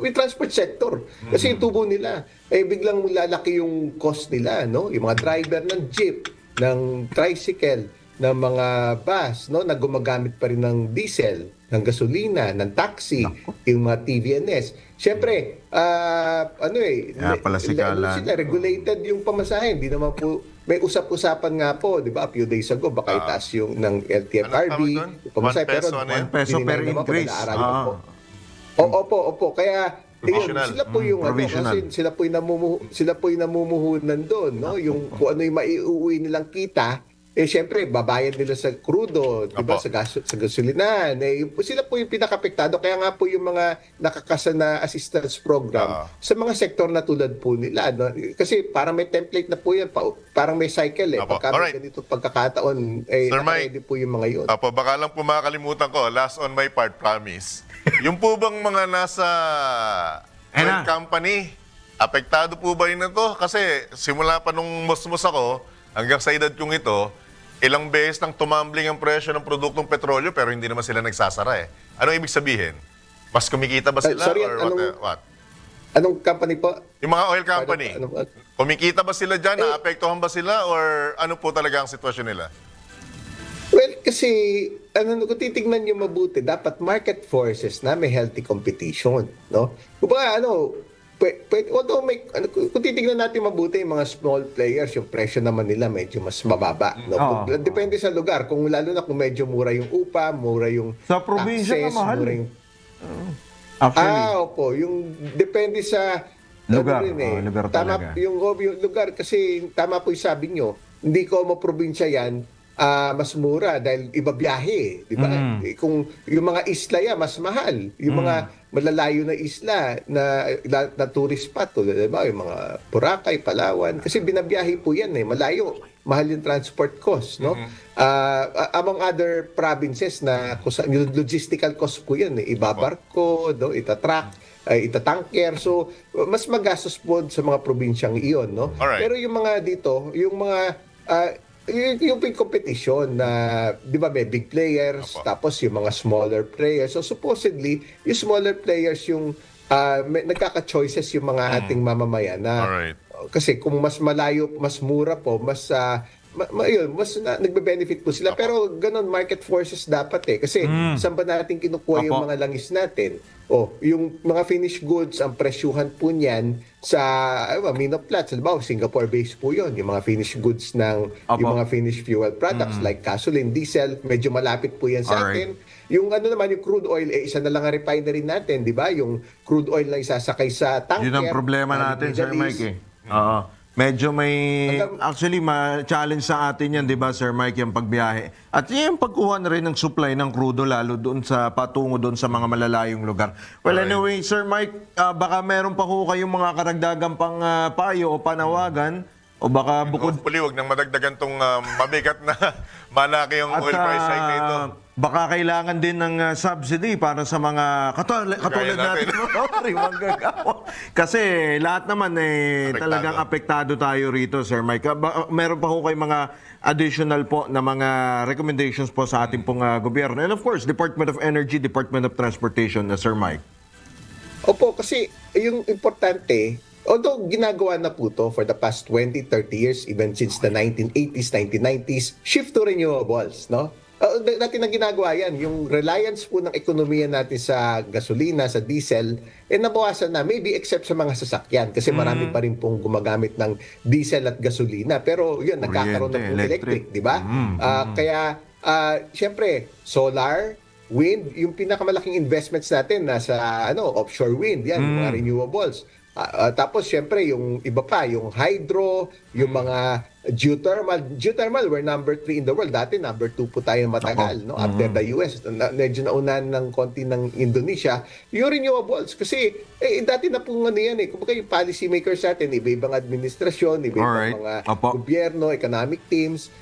yung transport sector. Kasi yung tubo nila, biglang lalaki yung cost nila, no? Yung mga driver ng jeep, ng tricycle, ng mga bus, no? Na gumagamit pa rin ng diesel, ng gasolina, ng taxi, yung mga TVNS. Siyempre, Kaya pala sikalan. sila, regulated yung pamasahe. Hindi naman po, may usap-usapan nga po, di ba, a few days ago, baka itaas yung ng LTFRB, Ano tawag doon? yung pamasahe. 1 peso, ano yun? 1 peso per increase. Opo. Kaya, Provisional. sila po yung provisional. kasi sila po yung namumuhunan doon, no? Yung kung ano yung maiuwi nilang kita, syempre babayad nila sa krudo, 'di ba, Opo. sa gasolina. Sila po yung pinakapektado, kaya nga po yung mga nakakasa na assistance program sa mga sektor na tulad po nila, no? Kasi parang may template na po yan, parang may cycle Opo. Pagka may Alright. ganito pagkakataon, Sir Mike. naka-ready po yung mga yun. Apo, baka lang po makakalimutan ko. Last on my part, promise. Yung po bang mga nasa Ayan oil na. company, apektado po ba yun na to? Kasi simula pa nung musmus ako, hanggang sa edad kong ito, ilang beses nang tumambling ang presyo ng produktong petrolyo pero hindi naman sila nagsasara eh. Ano ibig sabihin? Mas kumikita ba sila Sorry, or what? Anong company po? Yung mga oil company, Ano- kumikita ba sila dyan? Naapektuhan ba sila? Or ano po talaga ang sitwasyon nila? Well, kasi kung titignan niyo mabuti, dapat market forces na may healthy competition, no? Kumbaga although kung titignan natin mabuti yung mga small players, yung presyo naman nila medyo mas mababa, no? Depende sa lugar, kung lalo na kung medyo mura yung upa, mura yung Sa probinsya taxes, na mahal. mura yung Actually, opo, yung depende sa Lugar. tama Lugar talaga. yung lugar, kasi tama po yung sabi nyo, hindi ko maprobinsya yan, mas mura dahil iba biyahe, di ba? Kung yung mga isla yan, mas mahal. Yung mga malalayo na isla na tourist spot, di ba? Yung mga Boracay, Palawan, kasi binabiyahe po yan malayo. Mahal yung transport cost, no? Among other provinces na yung logistical cost po yan, ibabarko, no? Itatruck, itatanker. So, mas magastos po sa mga probinsyang iyon, no? Alright. Pero yung mga dito, yung mga yung competition na, di ba, may big players, tapos yung mga smaller players. So supposedly, yung smaller players yung nagkaka-choices yung mga ating mamamayan na Alright. kasi kung mas malayo, mas mura po, mas nagbe-benefit po sila. Pero ganun, market forces dapat kasi saan ba natin kinukuha yung mga langis natin? Yung mga finished goods, ang presyuhan po niyan sa Minoplat, halimbawa Singapore-based po yun, yung mga finished goods ng yung mga finished fuel products like gasoline, diesel, medyo malapit po yan sa atin. Yung yung crude oil, isa na lang ang refinery natin, di ba? Yung crude oil na isasakay sa tanker. yun ang problema natin, Sir Mike. Oo. Medyo may, actually, ma-challenge sa atin yan, di ba, Sir Mike, yung pagbiyahe. At yung pagkuha na rin ng supply ng crudo, lalo doon sa patungo doon sa mga malalayong lugar. Well, anyway, Sir Mike, baka meron pa ho kayong mga karagdagang pang payo o panawagan, o baka bukod... Hopefully, huwag nang madagdagan tong mabigat na malaki yung oil price hike na ito. Baka kailangan din ng subsidy para sa mga katulad natin. Kasi lahat naman talagang apektado tayo rito, Sir Mike. Meron pa ho kayo mga additional po na mga recommendations po sa ating pong gobyerno. And of course, Department of Energy, Department of Transportation, Sir Mike. Opo, kasi yung importante, although ginagawa na po to for the past 20, 30 years, even since the 1980s, 1990s, shift to renewables, no? Dati na ginagawa yan. Yung reliance po ng ekonomiya natin sa gasolina, sa diesel, nabawasan na. Maybe except sa mga sasakyan kasi marami pa rin pong gumagamit ng diesel at gasolina. Pero yun, nagkakaroon na po electric, di ba? Kaya, syempre, solar, wind, yung pinakamalaking investments natin nasa offshore wind, yan, yung mga renewables. Tapos syempre yung iba pa, yung hydro, yung mga geothermal, we're number 3 in the world. Dati number 2 po tayo matagal, no? After the US. Medyo naunahan ng konti ng Indonesia. Yung renewables, kasi dati na po yan kumbaga yung policy makers natin, iba-ibang administrasyon, iba-ibang mga gobyerno, economic teams,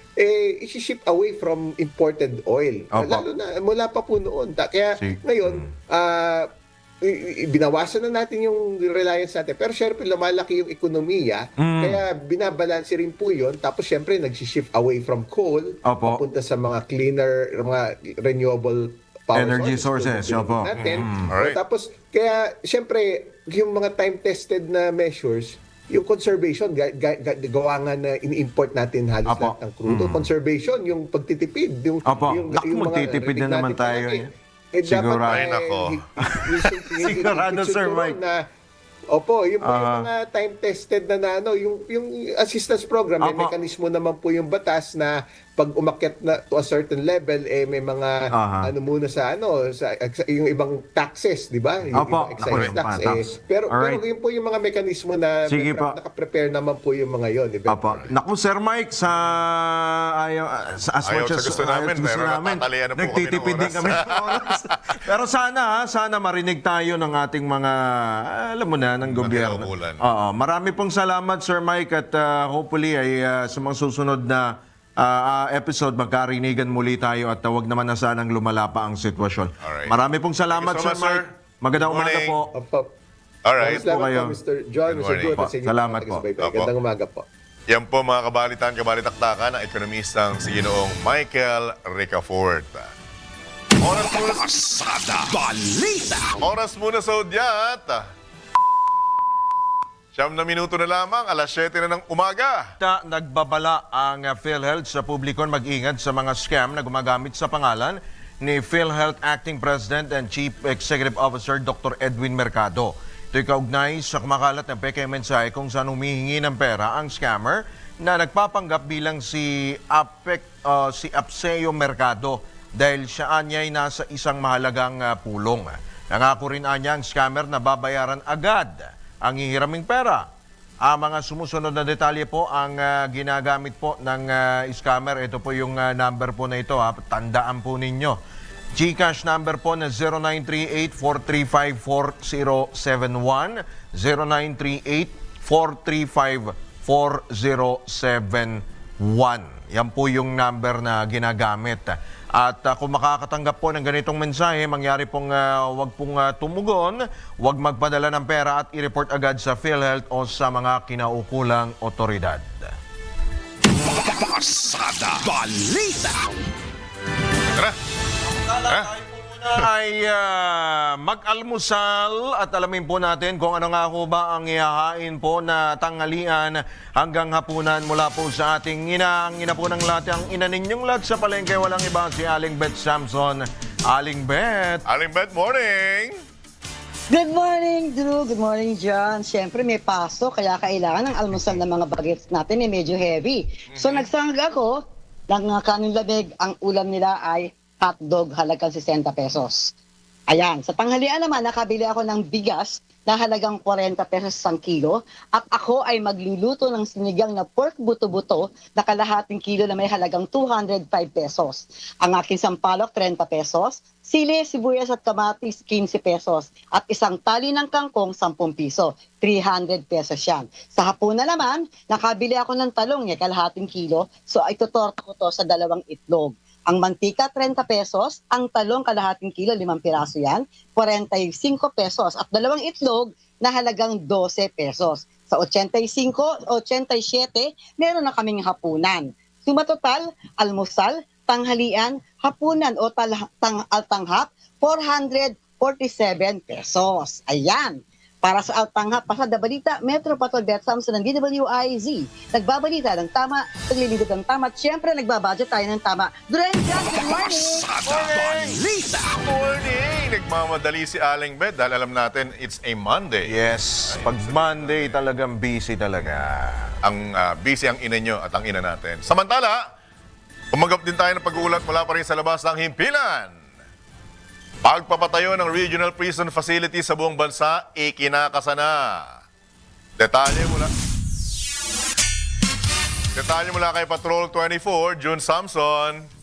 isi-ship away from imported oil. Lalo na, mula pa po noon. Kaya ngayon, binawasan na natin yung reliance natin. Pero syempre, lumalaki yung ekonomiya. Kaya binabalanse rin po yun. Tapos syempre, nag-shift away from coal. Papunta sa mga cleaner, mga renewable power energy sources. Natin. Tapos, kaya syempre, yung mga time-tested na measures, yung conservation, gawa nga na ini-import natin halos lahat ng crudo. Conservation, yung pagtitipid. Yung magtitipid na naman tayo. Sigurado. Sigurado, Sir Mike. Opo, yung mga time-tested na yung assistance program, may mekanismo naman po yung batas na pag umakyat na to a certain level, may mga muna sa yung ibang taxes, di ba? Yung ibang excise tax. Pero yun po yung mga mekanismo na nakaprepare naman po yung mga yun. Naku, Sir Mike, as much as gusto namin, nagtitipid din kami. Pero sana marinig tayo ng ating mga, alam mo na, ng gobyerno. Marami pong salamat, Sir Mike, at hopefully ay sa mga susunod na episode, magkarinigan muli tayo at huwag naman na sanang lumala pa ang sitwasyon. Marami pong salamat, Sir Mike. Magandang umaga po. Alright. Salamat po, Mr. John, Mr. Good. Salamat po. Magandang umaga po. Yan po mga kabalitaktakan ng ekonomistang si Ginoong Michael Ricafort. Oras muna sa udyat. 9 na minuto na lamang, alas 7 na ng umaga. Nagbabala ang PhilHealth sa publikon mag-ingat sa mga scam na gumagamit sa pangalan ni PhilHealth Acting President and Chief Executive Officer Dr. Edwin Mercado. Ito'y kaugnay sa kumakalat ng peke mensahe kung saan humihingi ng pera ang scammer na nagpapanggap bilang si Apseo Mercado dahil siya anya'y nasa isang mahalagang pulong. Nangako rin anya ang scammer na babayaran agad ang hihiraming pera. Ang mga sumusunod na detalye po ang ginagamit po ng scammer. Ito po yung number po na ito. Tandaan po ninyo. GCash number po na 0938-435-4071, 0938-435-4071. Yan po yung number na ginagamit. At kung makakatanggap po ng ganitong mensahe, mangyari pong wag pong tumugon, wag magpadala ng pera at i-report agad sa PhilHealth o sa mga kinaukulang otoridad. Pasada Balita. Tara. Tayo po muna ay mag-almusal at alamin po natin kung ano nga po ba ang ihahain po na tanghalian hanggang hapunan mula po sa ating ina. Ang ina po ng lahat, ang ina ninyong lahat sa palengke, walang iba si Aling Beth Samson. Aling Beth. Aling Beth, morning! Good morning, Drew. Good morning, John. Siyempre, may paso, kaya kailangan ng almusal ng mga bagets natin medyo heavy. So, nagsangag ako ng kanin lamig. Ang ulam nila ay hotdog, halagang 60 pesos. Ayan, sa tanghalian naman, nakabili ako ng bigas na halagang 40 pesos isang kilo. At ako ay magluluto ng sinigang na pork buto-buto na kalahating kilo na may halagang 205 pesos. Ang aking sampalok, 30 pesos. Sili, sibuyas at kamatis, 15 pesos. At isang tali ng kangkong, 10 piso. 300 pesos yan. Sa hapunan naman, nakabili ako ng talong, kalahating kilo. So, ay tutorta ko to sa 2 itlog. Ang mantika, 30 pesos. Ang talong, kalahating kilo, 5 piraso yan. 45 pesos. At 2 itlog na halagang 12 pesos. Sa 85, 87, meron na kaming hapunan. Suma total, almusal, tanghalian, hapunan o tanghap, 447 pesos. Ayan. Para sa Altanghap, Pasada Balita, Metro Patrol Beth Samson ng DWIZ. Nagbabalita ng tama, naglilibot ng tama, at syempre nagbabudget tayo ng tama. Duran, good morning! Morning! Nagmamadali si Aling Beth dahil alam natin it's a Monday. Yes, pag Monday talagang busy talaga. Ang busy ang ina nyo at ang ina natin. Samantala, umaganap din tayo ng pag-uulat mula pa rin sa labas ng himpilan. Pagpapatayo ng regional prison facility sa buong bansa, ikinakasa na. Detalye mula kay Patrol 24, June Samson.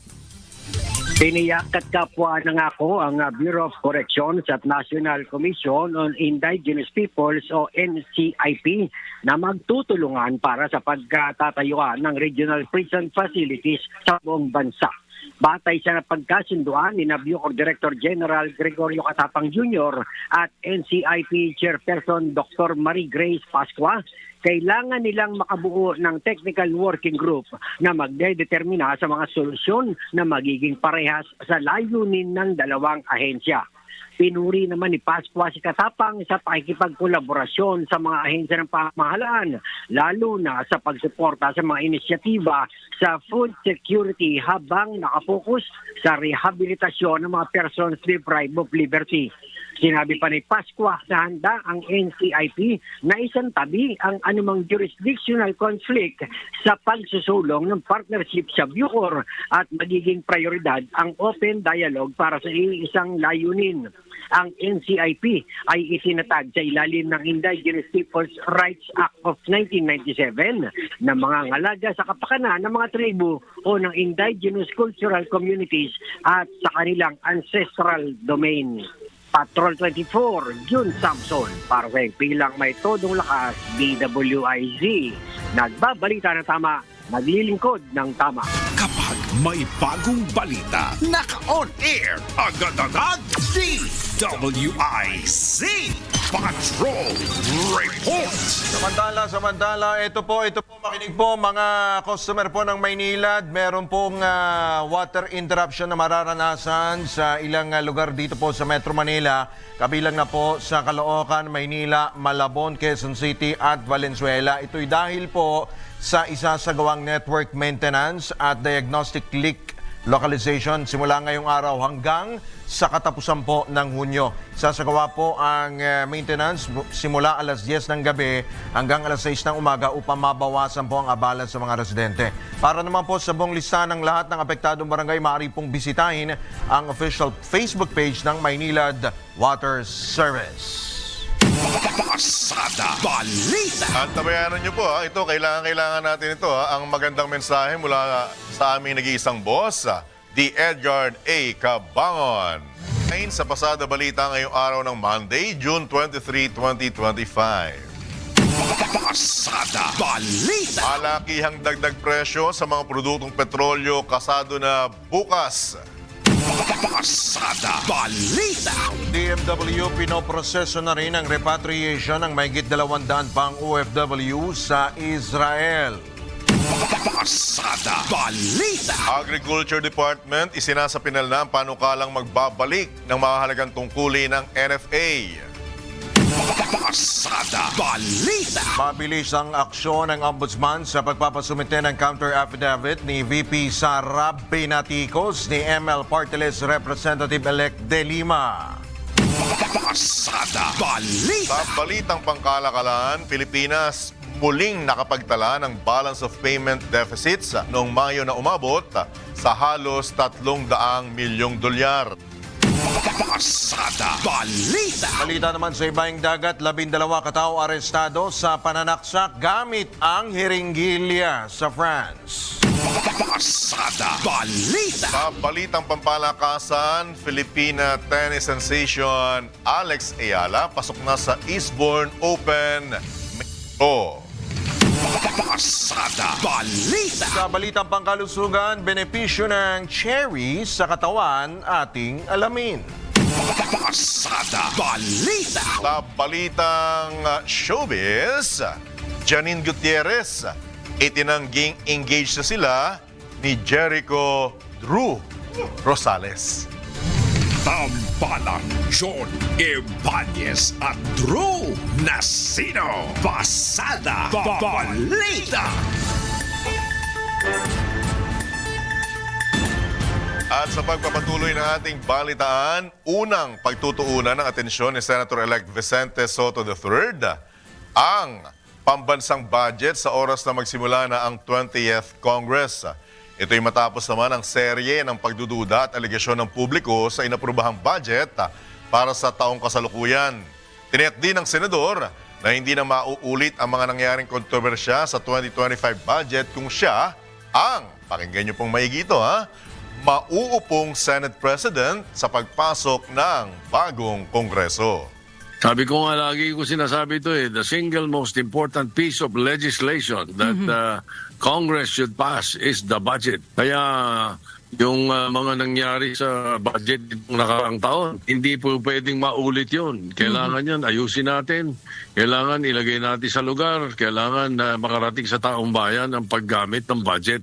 Tiniyak at kapwa nangako ang Bureau of Corrections at National Commission on Indigenous Peoples o NCIP na magtutulungan para sa pagkatatayuan ng regional prison facilities sa buong bansa. Batay sa pagkasunduan ni Bureau Director General Gregorio Katapang Jr. at NCIP Chairperson Dr. Marie Grace Pascua, kailangan nilang makabuo ng technical working group na magdedetermina sa mga solusyon na magiging parehas sa layunin ng dalawang ahensya. Pinuri naman ni Pascua si Katapang sa pakikipagkolaborasyon sa mga ahensya ng pamahalaan, lalo na sa pagsuporta sa mga inisyatiba sa food security habang nakapokus sa rehabilitasyon ng mga persons deprived of liberty. Sinabi pa ni Pascua na handa ang NCIP na isang tabi ang anumang jurisdictional conflict sa pagsusulong ng partnership sa Bucor at magiging prioridad ang open dialogue para sa isang layunin. Ang NCIP ay itinatag sa ilalim ng Indigenous Peoples' Rights Act of 1997 na mga ngalaga sa kapakanan ng mga tribu o ng indigenous cultural communities at sa kanilang ancestral domain. Patrol 24, June Samson, para sa pilang may todong lakas, DWIZ. Nagbabalita ng tama, naglilingkod ng tama. Kapag may bagong balita, naka-on air, agad-agad, DWIZ Patrol Report. Samantala, ito po, makinig po mga customer po ng Maynilad. Meron pong water interruption na mararanasan sa ilang lugar dito po sa Metro Manila. Kabilang na po sa Caloocan, Maynila, Malabon, Quezon City at Valenzuela. Ito'y dahil po sa isasagawang network maintenance at diagnostic leak localization simula ngayong araw hanggang sa katapusan po ng Hunyo. Sasagawa po ang maintenance simula alas 10 ng gabi hanggang alas 6 ng umaga upang mabawasan po ang abala sa mga residente. Para naman po sa buong listahan ng lahat ng apektadong barangay, maaari pong bisitahin ang official Facebook page ng Maynilad Water Service. Pasada Balita. At tabayanan nyo po, ito, kailangan natin ito, ang magandang mensahe mula sa aming nag-iisang boss, The Edgar A. Cabangon. Ngayon sa Pasada Balita ngayong araw ng Monday, June 23, 2025. Pasada Balita. Malakihang dagdag presyo sa mga produktong petrolyo kasado na bukas. Pasada Balita. DMW pinoproseso na rin ang repatriation ng mahigit 200 pang OFW sa Israel. Pasada Balita. Agriculture Department isinasapinal na ang panukalang magbabalik ng mahalagang tungkulin ng NFA. Pasada Balita. Mabilis ang aksyon ng Ombudsman sa pagpapasumite ng counter affidavit ni VP Sara Binaticos ni ML Party List Representative-elect De Lima. Pasada Balita. Sa balitang pangkalakalan, Pilipinas muling nakapagtala ng balance of payment deficits noong Mayo na umabot sa halos 300 milyong dolyar. Pasada Balita. Balita naman sa ibang dagat, 12 katao arestado sa pananaksak gamit ang hiringgilya sa France. Pasada Balita. Sa balitang pampalakasan, Filipina tennis sensation Alex Ayala pasok na sa Eastbourne Open. Pasada Balita. Sa balitang pangkalusugan, benepisyo ng cherry sa katawan ating alamin. Pasada Balita. Sa balitang showbiz, Janine Gutierrez, itinangging engaged na sila ni Jericho Drew Rosales. Tambalang John Ibanez at Drew Nasino. Pasada Balita. At sa pagpapatuloy ng ating balitaan, unang pagtutuunan ng atensyon ni Senator-elect Vicente Soto III ang pambansang budget sa oras na magsimula na ang 20th Congress. Ito'y matapos naman ang serye ng pagdududa at alegasyon ng publiko sa inaprubahang budget para sa taong kasalukuyan. Tiniyak din ng senador na hindi na mauulit ang mga nangyaring kontrobersya sa 2025 budget kung siya ang, pakinggan niyo pong maigi ito mauupong Senate President sa pagpasok ng bagong Kongreso. Sabi ko nga lagi ko sinasabi ito the single most important piece of legislation that Congress should pass is the budget. Kaya yung mga nangyari sa budget ng nakaraang taon, hindi po pwedeng maulit yun. Kailangan yan, ayusin natin. Kailangan ilagay natin sa lugar. Kailangan makarating sa taong bayan ang paggamit ng budget.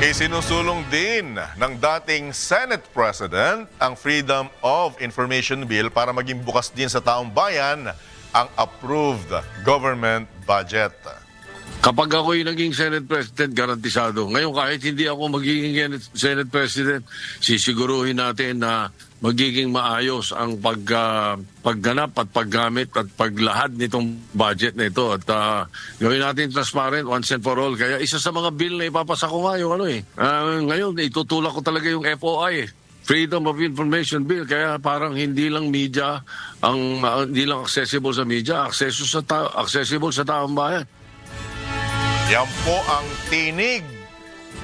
Isinusulong din ng dating Senate President ang Freedom of Information Bill para maging bukas din sa taong bayan ang approved government budget. Kapag ako'y naging Senate President, garantisado. Ngayon, kahit hindi ako magiging Senate President, sisiguruhin natin na magiging maayos ang pagganap at paggamit at paglahad nitong budget na ito. At gawin natin transparent once and for all. Kaya isa sa mga bill na ipapasa ko nga yung ngayon, itutulak ko talaga yung FOI. Freedom of Information Bill. Kaya parang hindi lang media, hindi lang accessible sa media, accessible sa taong bayan. Yan po ang tinig,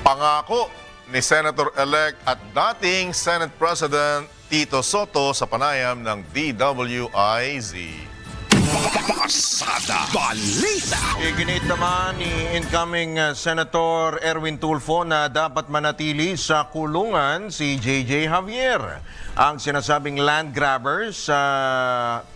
pangako ni Senator-elect at dating Senate President Tito Soto sa panayam ng DWIZ. Pasada Balita. Iginit naman ni incoming Senator Erwin Tulfo na dapat manatili sa kulungan si JJ Javier. Ang sinasabing land grabbers sa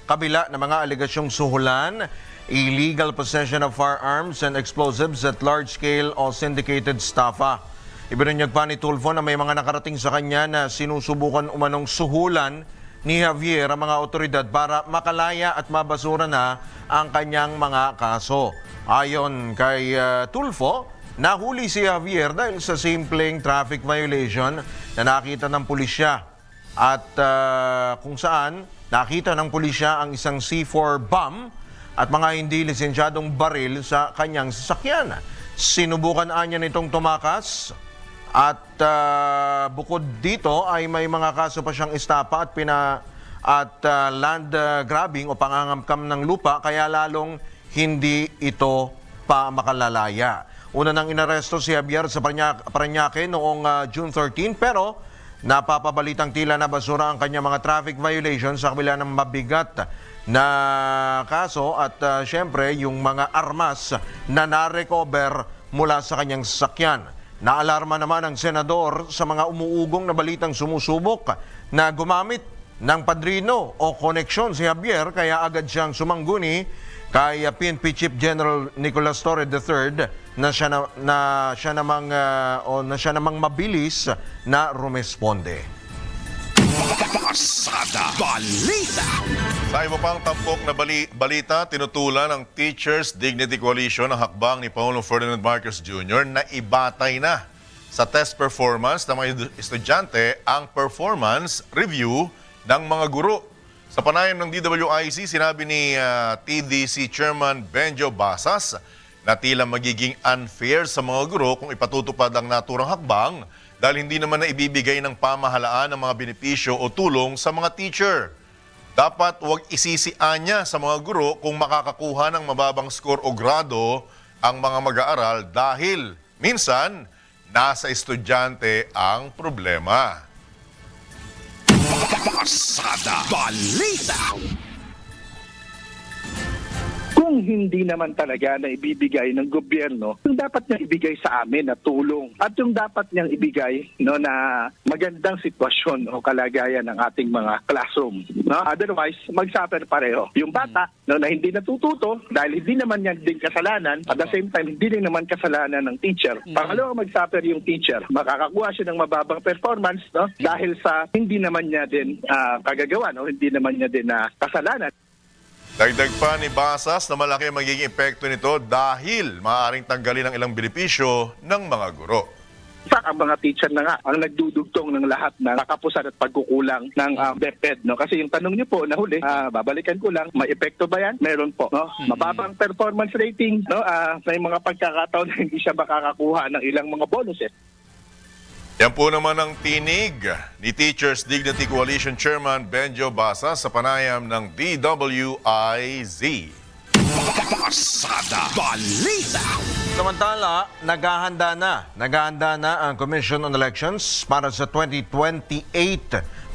kabila ng mga alegasyong suhulan, illegal possession of firearms and explosives at large-scale o syndicated staffa. Ibinunyag pa ni Tulfo na may mga nakarating sa kanya na sinusubukan umanong suhulan ni Javier ang mga otoridad para makalaya at mabasura na ang kanyang mga kaso. Ayon kay Tulfo, nahuli si Javier dahil sa simpleng traffic violation na nakita ng pulisya at kung saan nakita ng pulisya ang isang C4 bomb at mga hindi lisensyadong baril sa kanyang sasakyan. Sinubukan niya nitong tumakas at bukod dito ay may mga kaso pa siyang estapa at land grabbing o pangangamkam ng lupa kaya lalong hindi ito pa makalalaya. Una nang inaresto si Javier sa Parañaque noong June 13 pero napapabalitang tila na basura ang kanyang mga traffic violations sa kabila ng mabigat na kaso at syempre yung mga armas na na-recover mula sa kanyang sasakyan. Naalarma naman ang senador sa mga umuugong na balitang sumusubok na gumamit ng padrino o koneksyon si Javier kaya agad siyang sumangguni kay PNP Chief General Nicolas Torre III na siya namang mabilis na rumesponde. Pasada Balita. Sa iba pang tampok na balita, tinutulan ng Teachers Dignity Coalition ang hakbang ni Pangulong Ferdinand Marcos Jr. na ibatay na sa test performance ng mga estudyante ang performance review ng mga guro. Sa panayam ng DWIC, sinabi ni TDC Chairman Benjo Basas na tila magiging unfair sa mga guro kung ipatutupad ang naturang hakbang dahil hindi naman na ibibigay ng pamahalaan ng mga benepisyo o tulong sa mga teacher. Dapat huwag isisian niya sa mga guro kung makakakuha ng mababang score o grado ang mga mag-aaral dahil minsan nasa estudyante ang problema. Pasada Balita. Kung hindi naman talaga na ibibigay ng gobyerno, yung dapat niyang ibigay sa amin na tulong at yung dapat niyang ibigay na magandang sitwasyon o kalagayan ng ating mga classroom. Otherwise, mag-suffer pareho. Yung bata na hindi natututo dahil hindi naman niya din kasalanan, at the same time, hindi din naman kasalanan ng teacher. Pangalawa, mag-suffer yung teacher. Makakakuha siya ng mababang performance dahil sa hindi naman niya din kagagawan o hindi naman niya din kasalanan. Dagdag pa ni Basas na malaki ang magiging epekto nito dahil maaaring tanggalin ang ilang benepisyo ng mga guro. fact, ang mga teacher na nga ang nagdudugtong ng lahat ng kapusan at pagkukulang ng DepEd, no? Kasi yung tanong niyo po na huli, babalikan ko lang, may epekto ba yan? Meron po, no? Mababang performance rating, no? May mga pagkakataon na hindi siya makakakuha ng ilang mga bonuses. Yan po naman ang tinig ni Teachers Dignity Coalition Chairman Benjo Basa sa panayam ng DWIZ. Pasada Balita. Samantala, naghahanda na ang Commission on Elections para sa 2028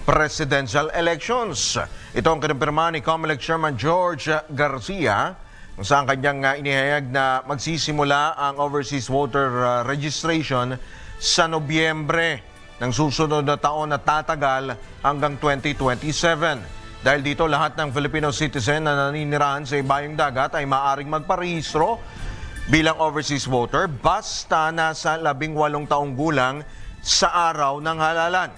presidential elections. Ito ang kinumpirma ni COMELEC Chairman George Garcia kung saan kanyang inihayag na magsisimula ang overseas voter registration sa Nobyembre ng susunod na taon na tatagal hanggang 2027. Dahil dito, lahat ng Filipino citizen na naninirahan sa ibayong dagat ay maaaring magparehistro bilang overseas voter basta nasa 18 taong gulang sa araw ng halalan.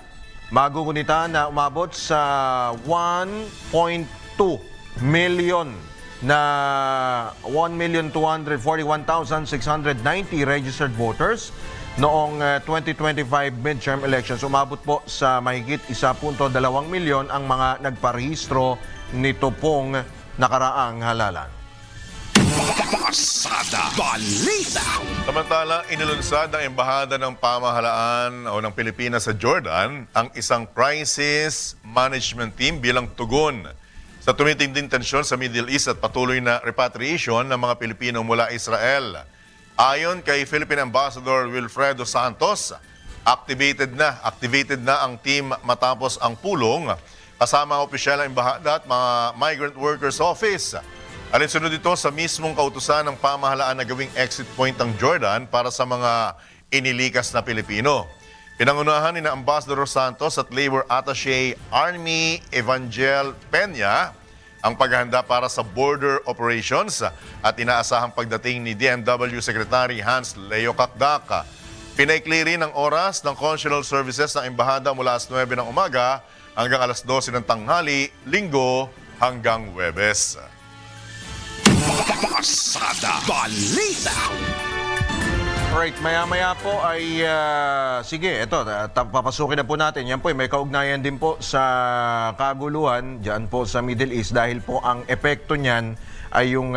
Magugunita na umabot sa 1.2 million na 1,241,690 registered voters noong 2025 midterm elections. Umabot po sa mahigit 1.2 milyon ang mga nagparehistro nito pong nakaraang halalan. Pasada Balita. Samantala, inilunsad ng Embahada ng Pamahalaan o ng Pilipinas sa Jordan ang isang crisis management team bilang tugon sa tumitinding tensyon sa Middle East at patuloy na repatriation ng mga Pilipino mula Israel. Ayon kay Philippine Ambassador Wilfredo Santos, activated na ang team matapos ang pulong kasama ang opisyal ng embahada at mga migrant workers office. Alinsunod ito sa mismong kautusan ng pamahalaan na gawing exit point ng Jordan para sa mga inilikas na Pilipino. Pinangunahan ni Ambassador Santos at Labor Attaché Army Evangel Peña ang paghahanda para sa border operations at inaasahang pagdating ni DMW Secretary Hans Leo Kakdak. Pinaikli rin ang oras ng consular services ng embahada mula alas 9 ng umaga hanggang alas 12 ng tanghali, Linggo hanggang Huwebes. Pasada Balita. Right, maya-maya po ay, sige, ito, papasukin na po natin. Yan po, may kaugnayan din po sa kaguluhan dyan po sa Middle East dahil po ang epekto niyan ay yung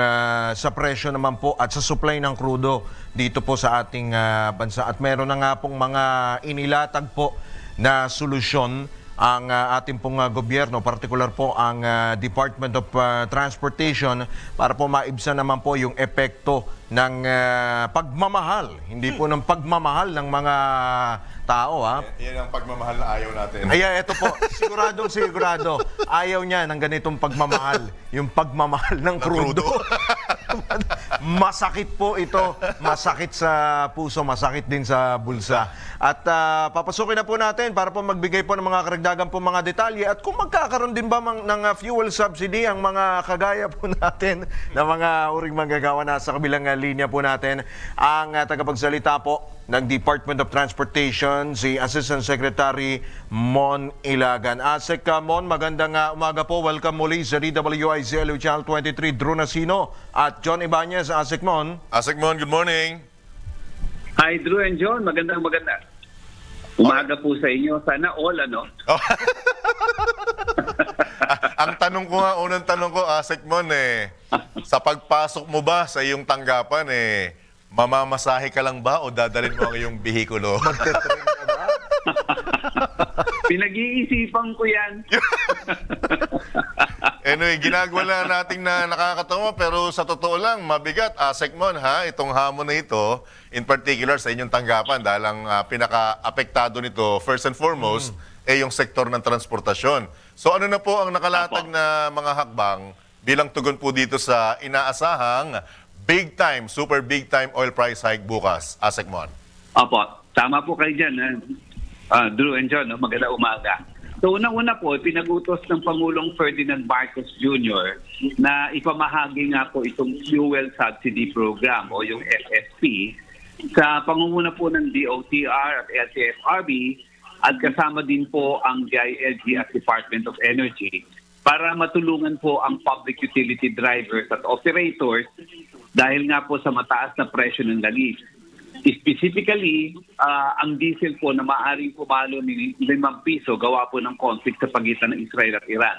sa presyo naman po at sa supply ng krudo dito po sa ating bansa. At meron na nga pong mga inilatag po na solusyon ang ating pong gobyerno, particular po ang Department of Transportation para po maibsan naman po yung epekto ng pagmamahal, hindi po ng pagmamahal ng mga tao. Yan ang pagmamahal na ayaw natin. Ay, ito po, sigurado. Ayaw niya ng ganitong pagmamahal, yung pagmamahal ng krudo. Masakit po ito, masakit sa puso, masakit din sa bulsa. At papasukin na po natin para po magbigay po ng mga karagdagan po mga detalye at kung magkakaroon din ba ng fuel subsidy ang mga kagaya po natin na mga uring manggagawa na sa kabilang linya po natin ang tagapagsalita po ng Department of Transportation, si Assistant Secretary Mon Ilagan. Asek Mon, magandang umaga po. Welcome muli sa DWIZ LU Channel 23, Drew Nasino at John Ibanez. Asek Mon. Asek Mon, good morning. Hi Drew and John, magandang umaga po sa inyo. Sana all, ano? Ang tanong ko nga, unang tanong ko, Asek Mon, sa pagpasok mo ba sa iyong tanggapan, mamamasahe ka lang ba o dadalhin mo ang iyong bihikulo? Magte-train ka ba? Pinag-iisipan ko yan. Anyway, ginagawa natin na nakakatawa pero sa totoo lang, mabigat. Asek Mon, itong hamon na ito, in particular sa inyong tanggapan dahil ang pinaka-apektado nito, first and foremost, yung sektor ng transportasyon. So ano na po ang nakalatag na mga hakbang bilang tugon po dito sa inaasahang big time, super big time oil price hike bukas, Asek Mon? Opo, tama po kayo dyan, Drew and John, magandang umaga. So unang-una po, pinag-utos ng Pangulong Ferdinand Marcos Jr. na ipamahagi nga po itong fuel subsidy program o yung FSP sa pangunguna po ng DOTR at LTFRB at kasama din po ang DILG at Department of Energy para matulungan po ang public utility drivers at operators dahil nga po sa mataas na presyo ng langis. Specifically, ang diesel po na maaaring pumalo ni 5 piso gawa po ng conflict sa pagitan ng Israel at Iran.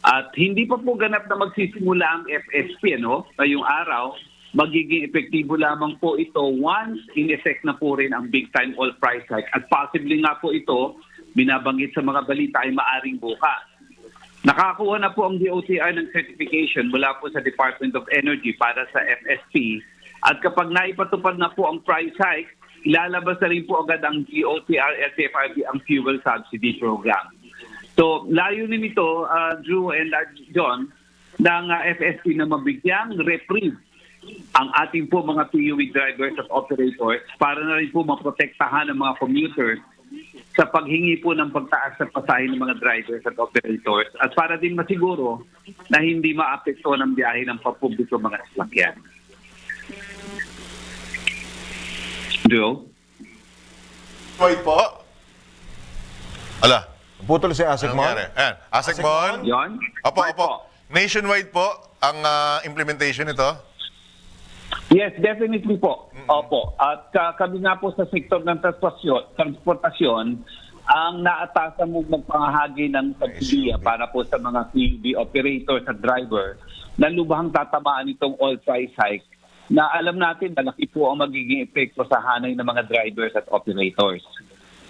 At hindi pa po ganap na magsisimula ang FSP, ngayong araw, magiging epektibo lamang po ito once in-effect na po rin ang big-time oil price hike. At possibly nga po ito, binabanggit sa mga balita ay maaring bukas. Nakakuha na po ang DOTR ng certification mula po sa Department of Energy para sa FSP. At kapag naipatupad na po ang price hike, ilalabas na rin po agad ang DOTR, LTFRB, ang fuel subsidy program. So, layunin nito, Drew and John, ng FSP na mabigyang reprieve ang ating po mga PUV drivers at operators para na rin po maprotektahan ang mga commuters sa paghingi po ng pagtaas sa pasahe ng mga drivers at operators at para din masiguro na hindi maapekto ng biyahe ng papubliko mga sasakyan. Joe? Wait po. Ala. Putol si Asik Mon. Ayan. Asik Mon. Yon? Opo. Nationwide po ang implementation nito? Yes, definitely po. Opo. At kami nga po sa sektor ng transportasyon, ang naatasan mo magpangahagi ng subsidiya para po sa mga PUV operators at driver na lubhang tatamaan itong oil price hike na alam natin malaki po ang magiging epekto sa hanay ng mga drivers at operators.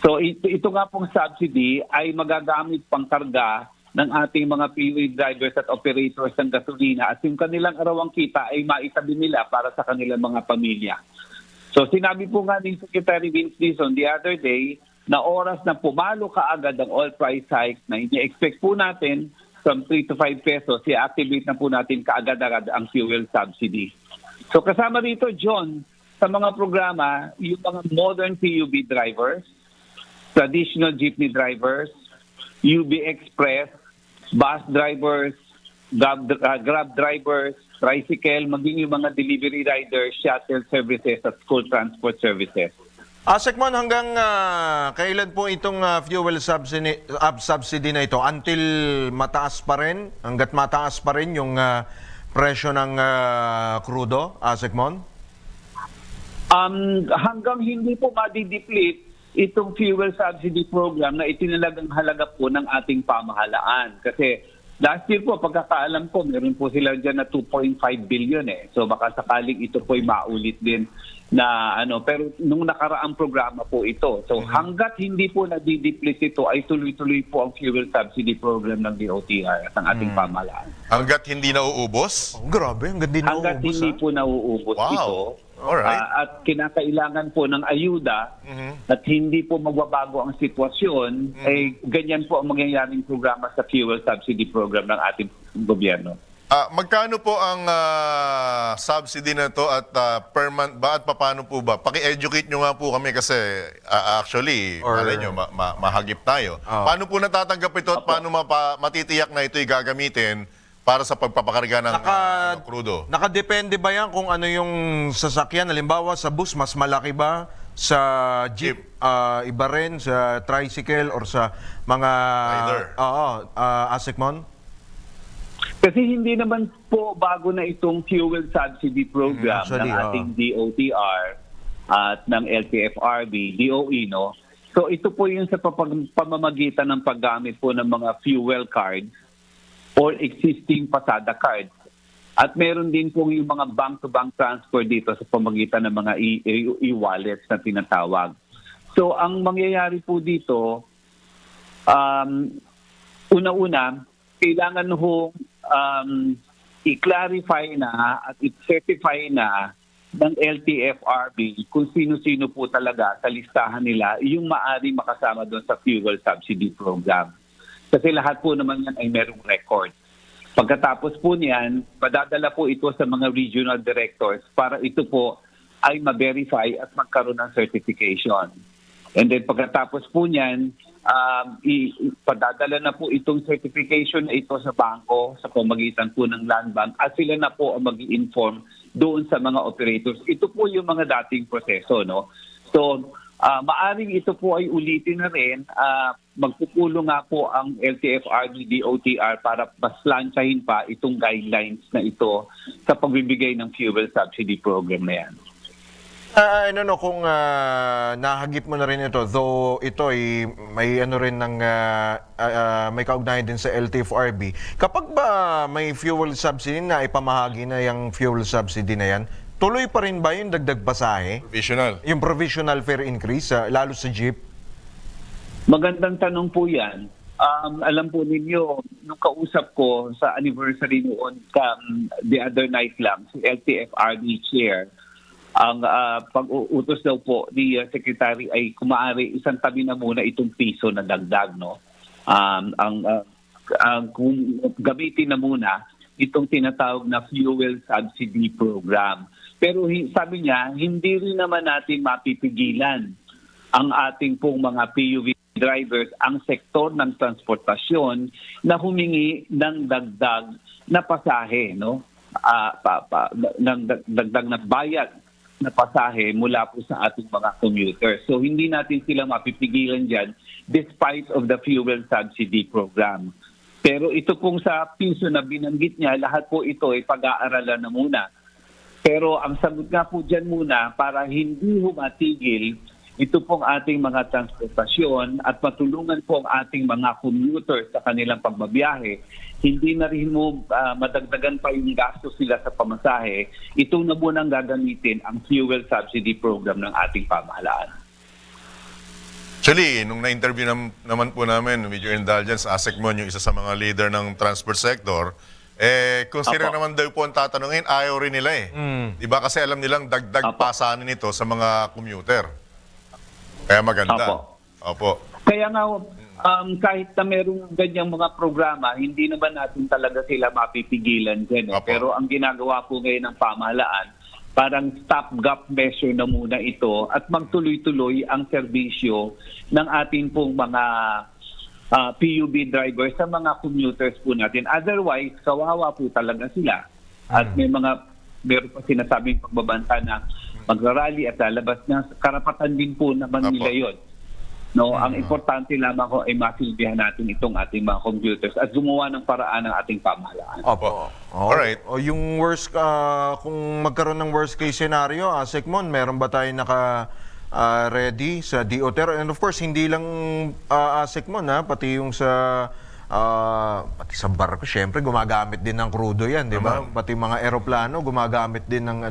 So ito nga pong subsidy ay magagamit pang karga ng ating mga PUV drivers at operators ng gasolina at yung kanilang arawang kita ay maitabi nila para sa kanilang mga pamilya. So sinabi po nga ni Secretary Vince Dizon the other day na oras na pumalo kaagad ang oil price hike na ini-expect po natin from 3 to 5 pesos, i-activate na po natin kaagad-agad ang fuel subsidy. So kasama rito, John, sa mga programa, yung mga modern PUV drivers, traditional jeepney drivers, UB Express, bus drivers, Grab drivers, tricycle, maging yung mga delivery riders, shuttle services at school transport services. Asik Mon, hanggang kailan po itong fuel subsidy na ito? Until mataas pa rin? Hanggat mataas pa rin yung presyo ng krudo, Asik Mon? Hanggang hindi po madideplete itong fuel subsidy program na itinalagang halaga po ng ating pamahalaan. Kasi last year po, pagkakaalam ko, meron po sila dyan na 2.5 billion eh. So baka sakaling ito po ay maulit din na pero nung nakaraang programa po ito. So hanggat hindi po nadideplete ito ay tuloy-tuloy po ang fuel subsidy program ng DOTR at ng ating pamahalaan. Hanggat hindi nauubos? Oh, grabe, hanggat hindi nauubos. Hanggat hindi po nauubos ito. Alright. At kinakailangan po ng ayuda at hindi po magbabago ang sitwasyon, ay ganyan po ang mangyayaring programa sa fuel subsidy program ng ating gobyerno. Magkano po ang subsidy na to at per month ba at paano po ba? Paki-educate nyo nga po kami kasi actually, malay nyo, mahagip tayo. Paano po natatanggap ito at paano matitiyak na ito'y gagamitin para sa pagpapakarga ng krudo? Nakadepende ba yan kung ano yung sasakyan? Halimbawa, sa bus, mas malaki ba? Sa jeep, iba rin? Sa tricycle or sa mga... Either. Asik Mon? Kasi hindi naman po bago na itong fuel subsidy program ng ating DOTR at ng LTFRB, DOE, no? So ito po yung sa pamamagitan ng paggamit po ng mga fuel cards or existing pasada cards. At meron din po yung mga bank-to-bank transfer dito sa pamamagitan ng mga e-wallets na tinatawag. So ang mangyayari po dito, una-una, kailangan i-clarify na at i-certify na ng LTFRB kung sino-sino po talaga sa listahan nila yung maaari makasama doon sa fuel subsidy program. Kasi lahat po naman yan ay merong record. Pagkatapos po niyan, padadala po ito sa mga regional directors para ito po ay ma-verify at magkaroon ng certification. And then pagkatapos po niyan, padadala na po itong certification na ito sa bangko sa pamagitan po ng Land Bank at sila na po ang mag-i-inform doon sa mga operators. Ito po yung mga dating proseso, no? So, maaring ito po ay ulitin na rin. Magpupulong nga po ang LTFRB, DOTR para mas lansyahin pa itong guidelines na ito sa pagbibigay ng fuel subsidy program na yan. Kung nahagip mo na rin ito, though ito ay may rin ng may kaugnayan din sa LTFRB. Kapag ba may fuel subsidy na ipamahagi na yung fuel subsidy na yan, tuloy pa rin ba yung dagdag pasahe? Provisional. Yung provisional fare increase, lalo sa jeep? Magandang tanong po yan. Alam po ninyo, nung kausap ko sa anniversary noon the other night lang, si LTFRB Chair, ang pag-uutos daw po ni Secretary ay kumaari isang tabi na muna itong piso na dagdag, no? Kung gamitin na muna itong tinatawag na fuel subsidy program. Pero sabi niya, hindi rin naman natin mapipigilan ang ating pong mga PUV drivers, ang sektor ng transportasyon na humingi ng dagdag na pasahe, no? Ng dagdag na bayad na pasahe mula po sa ating mga commuters. So hindi natin sila mapipigilan dyan despite of the fuel subsidy program. Pero ito pong sa piso na binanggit niya, lahat po ito ay pag-aaralan na muna. Pero ang sagot nga po dyan muna, para hindi matigil ito pong ating mga transportasyon at matulungan po ang ating mga commuters sa kanilang pagbabiyahe, hindi na rin mo madagdagan pa yung gasto sila sa pamasahe, ito na munang gagamitin ang fuel subsidy program ng ating pamahalaan. Actually, nung na-interview naman po namin with your indulgence, Asekmon, yung isa sa mga leader ng transport sector, kung sino naman daw po ang tatanungin, ayaw rin nila eh. Diba kasi alam nilang dagdag pasanin ito sa mga commuter. Kaya maganda. Opo. Kaya nga, kahit na merong ganyang mga programa, hindi naman natin talaga sila mapipigilan dyan. Pero ang ginagawa po ngayon ng pamahalaan, parang stopgap measure na muna ito at magtuloy-tuloy ang serbisyo ng ating pong mga PUB drivers sa mga commuters po natin. Otherwise, kawawa po talaga sila. At meron pa sinasabing pagbabanta na magrarally at lalabas na karapatan din po naman nila yun. No, ang importante lamang ko ay masilbihan natin itong ating mga computers at gumawa ng paraan ng ating pamahalaan. Opo. Alright. O yung worst, kung magkaroon ng worst case scenario, Sekmon, meron ba tayo ready sa DOTR? And of course, hindi lang Sekmon, pati yung pati sa barko, syempre gumagamit din ng crudo yan, di ba? Pati mga eroplano gumagamit din ng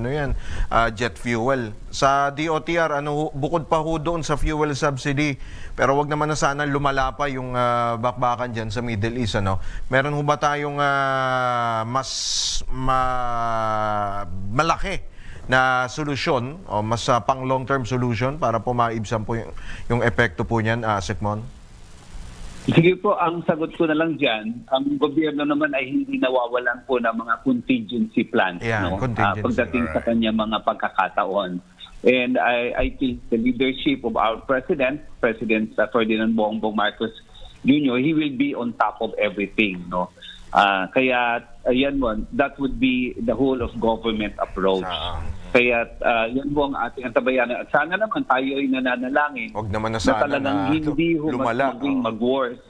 jet fuel. Sa DOTR, bukod pa ho doon sa fuel subsidy, pero wag naman na sana lumala pa yung bakbakan dyan sa Middle East, meron ho ba tayong mas malaki na solusyon o mas pang long-term solution para po maibsan po yung epekto po niyan, Sekmon? Sige po, ang sagot ko na lang dyan, ang gobyerno naman ay hindi nawawalan po ng mga contingency plans pagdating sa kanya mga pagkakataon. And I think the leadership of our President Ferdinand Bongbong Marcos Jr., he will be on top of everything. Kaya yan mo, that would be the whole of government approach. Kaya yan po ang ating antabayanan. At sana naman tayo ay nananalangin na talagang hindi mag-worse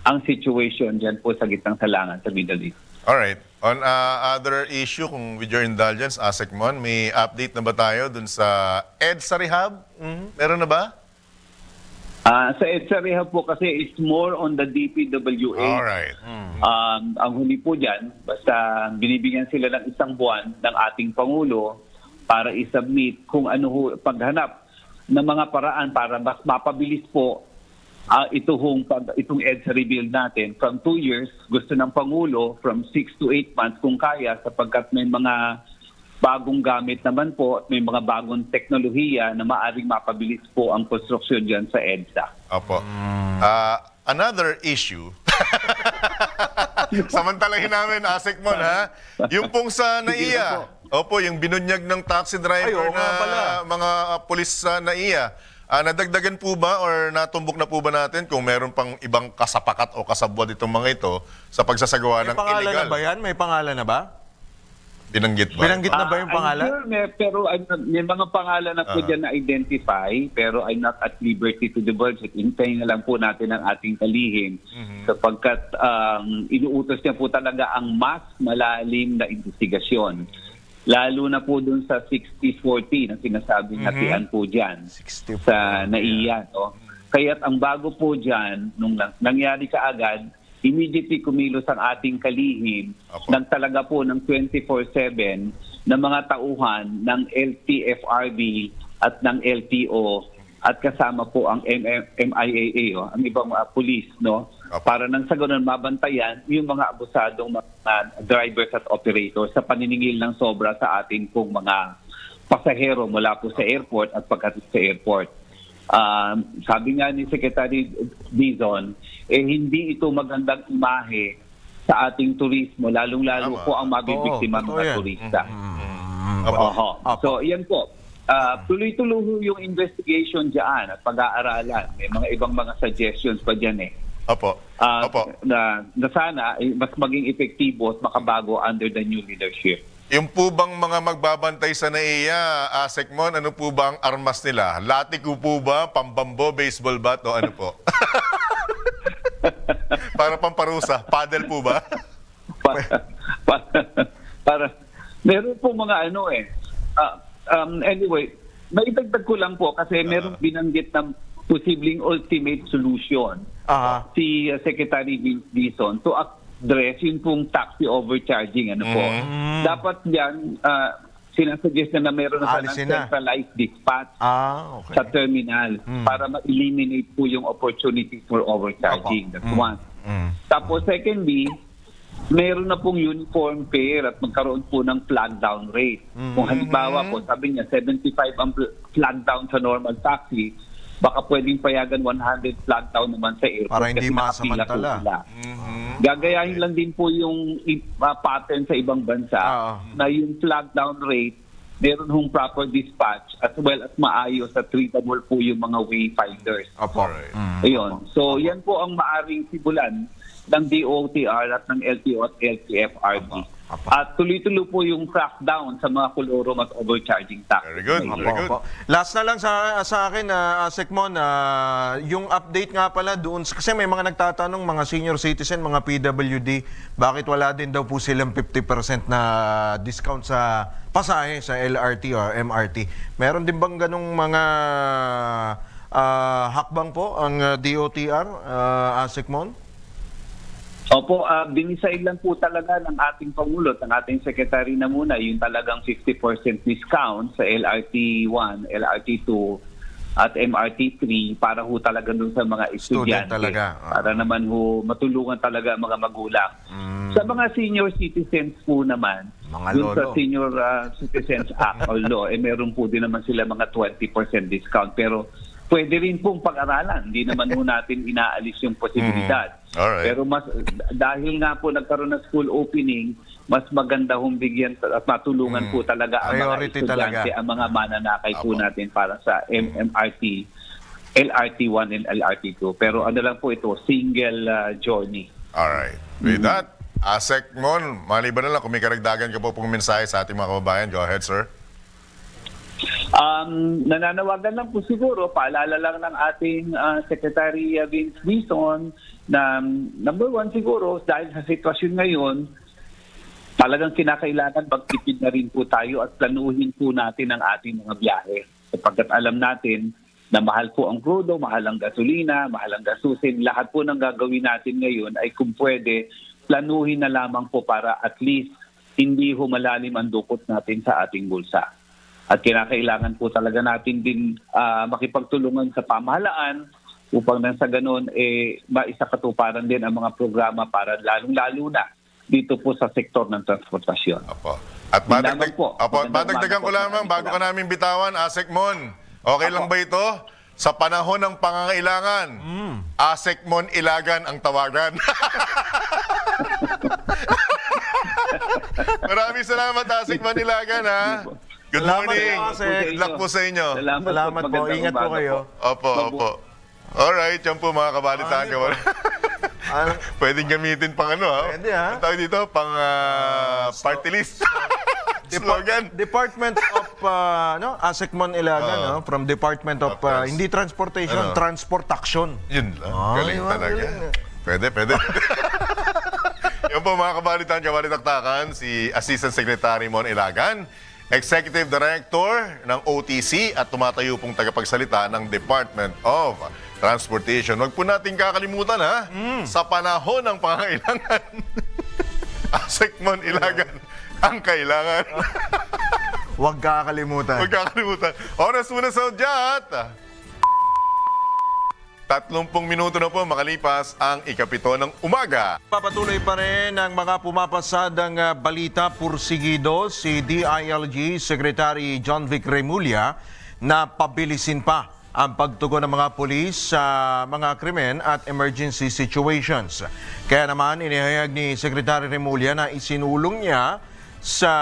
ang situation dyan po sa gitnang salangan sa Middle East. Alright. On other issue, kung with your indulgence, Asekmon, may update na ba tayo dun sa EDSA Rehab? Meron na ba? Sa EDSA Rehab po kasi it's more on the DPWA. Alright. Ang huli po dyan, basta binibigyan sila ng isang buwan ng ating Pangulo para isubmit kung paghanap ng mga paraan para mas mapabilis po itong EDSA rebuild natin. From 2 years, gusto ng Pangulo, from 6 to 8 months kung kaya, sapagkat may mga bagong gamit naman po at may mga bagong teknolohiya na maaring mapabilis po ang konstruksyon dyan sa EDSA. Opo. Another issue, samantalahin namin, Asekmon, yung pong sa NAIA. Opo, yung binunyag ng taxi driver mga pulis sa NAIA. Nadagdagan po ba or natumbok na po ba natin kung meron pang ibang kasapakat o kasabwat itong mga ito sa pagsasagawa ng illegal? May pangalan na ba yan? May pangalan na ba? Binanggit ba? Binanggit na ba yung pangalan? Pero may mga pangalan na po dyan na identify, pero I'm not at liberty to divulge it. Hintayin na lang po natin ang ating kalihim sapagkat inuutos niya po talaga ang mas malalim na investigasyon. lalo na po dun sa 60-40 na sinasabing hatian po dyan sa NAIA. No? Kaya't ang bago po dyan, nung nangyari kaagad, immediately kumilos ang ating kalihim, nagtalaga po ng 24/7 na mga tauhan ng LTFRB at ng LTO at kasama po ang MIAA, ang ibang pulis, no? Para nang sa ganun mabantayan yung mga abusadong mga drivers at operators sa paniningil ng sobra sa ating pong mga pasahero mula po sa airport at pagkatapos sa airport. Sabi nga ni Secretary Dizon, hindi ito magandang imahe sa ating turismo, lalong-lalo po ang mabibiktima mga turista. So, yan po. Tuloy-tuloy yung investigation dyan at pag-aaralan. May mga ibang mga suggestions pa dyan eh. Na sana mas maging epektibo at makabago under the new leadership. Yung po bang mga magbabantay sa NAIA, Sekmon, ano po ba ang armas nila? Latiko po ba? Pambambo, baseball bat o ano po? Para pamparusa. Paddle po ba? para meron po mga ano anyway, maidagdag ko lang po kasi meron binanggit na posibleng ultimate solution si Secretary Vince Dizon to address yung pong taxi overcharging. Dapat yan sinasuggest na meron na ng centralized dispatch sa terminal para ma-eliminate po yung opportunity for overcharging. That's one. Tapos secondly, meron na pong uniform fare at magkaroon po ng flag down rate. Kung halimbawa po, sabi niya 75 ang flag down sa normal taxi, baka pwedeng payagan 100 flag down naman sa airport. Para hindi masamantala. Gagayahin lang din po yung pattern sa ibang bansa na yung flag down rate, meron hong proper dispatch as well as maayos at treatable po yung mga wayfinders. Ayun. So yan po ang maaring simulan ng DOTR at ng LTO at LTFRB. At tuloy-tuloy po yung crackdown sa mga kolorom at overcharging tax. Very good. Last na lang sa akin, Sekmon, yung update nga pala doon, kasi may mga nagtatanong, mga senior citizen, mga PWD, bakit wala din daw po silang 50% na discount sa pasahe sa LRT or MRT. Meron din bang ganong mga hakbang po ang DOTR, Sekmon? Opo, dinisign lang po talaga ng ating Pangulo at ng ating Secretary na muna yung talagang 50% discount sa LRT1, LRT2 at MRT3 para ho talaga dun sa mga estudyante. Para naman ho matulungan talaga ang mga magulang. Sa mga senior citizens po naman, dun sa Senior Citizens Act or law, meron po din naman sila mga 20% discount. Pero pwede rin pong pag-aralan. Hindi naman po natin inaalis yung posibilidad. Pero mas dahil nga po nagkaroon ng school opening, mas maganda hong bigyan at matulungan po talaga ang mga estudyante, ang mga mananakay po natin para sa MMRT, LRT1 and LRT2. Pero ano lang po ito, single journey. Alright. With that, Sekmon, maliban na lang kung may karagdagan ka po pong mensahe sa ating mga kababayan. Go ahead, sir. Nananawagan lang po siguro, paalala lang ng ating Secretary Vince Dizon na number one siguro, dahil sa sitwasyon ngayon, talagang kinakailangan magtipid na rin po tayo at planuhin po natin ang ating mga biyahe. Sapagkat alam natin na mahal po ang krudo, mahal ang gasolina, mahal ang gasusin. Lahat po ng gagawin natin ngayon ay kung pwede, planuhin na lamang po para at least hindi humalalim ang dukot natin sa ating bulsa. At kinakailangan po talaga natin din makipagtulungan sa pamahalaan upang nang sa ganun maisakatuparan din ang mga programa para lalong-lalo na dito po sa sektor ng transportasyon. At madagdagan ko lamang bago ka namin bitawan, Sekmon, okay lang ba ito? Sa panahon ng pangangailangan, Sekmon Ilagan ang tawagan. Maraming salamat, Sekmon Ilagan, ha? Good morning. Good luck po sa inyo. Salamat po. Ingat po kayo. Opo. Alright, yan po mga kabalitaan ko. Pwedeng gamitin pang ano, ha? Pwede, ha? Ang tawag dito, pang party list. Slogan. Department of Sekmon Ilagan, from Department of hindi transportation, transport action. Yun lang. Galing talaga. Pwede. Yan po mga kabalitan, kabalitaktakan, si Assistant Secretary Mon Ilagan, Executive Director ng OTC at tumatayo pong tagapagsalita ng Department of Transportation. Huwag po natin kakalimutan sa panahon ng pangailangan. Asek Mon Ilagan, ang kailangan. Huwag kakalimutan. Huwag kakalimutan. Oras muna sa udyat. 30 minuto na po makalipas ang ikapito ng umaga. Papatuloy pa rin ang mga pumapasadang balita pursigido si DILG Secretary John Vic Remulla na pabilisin pa ang pagtugon ng mga pulis sa mga krimen at emergency situations. Kaya naman inihayag ni Secretary Remulla na isinulong niya sa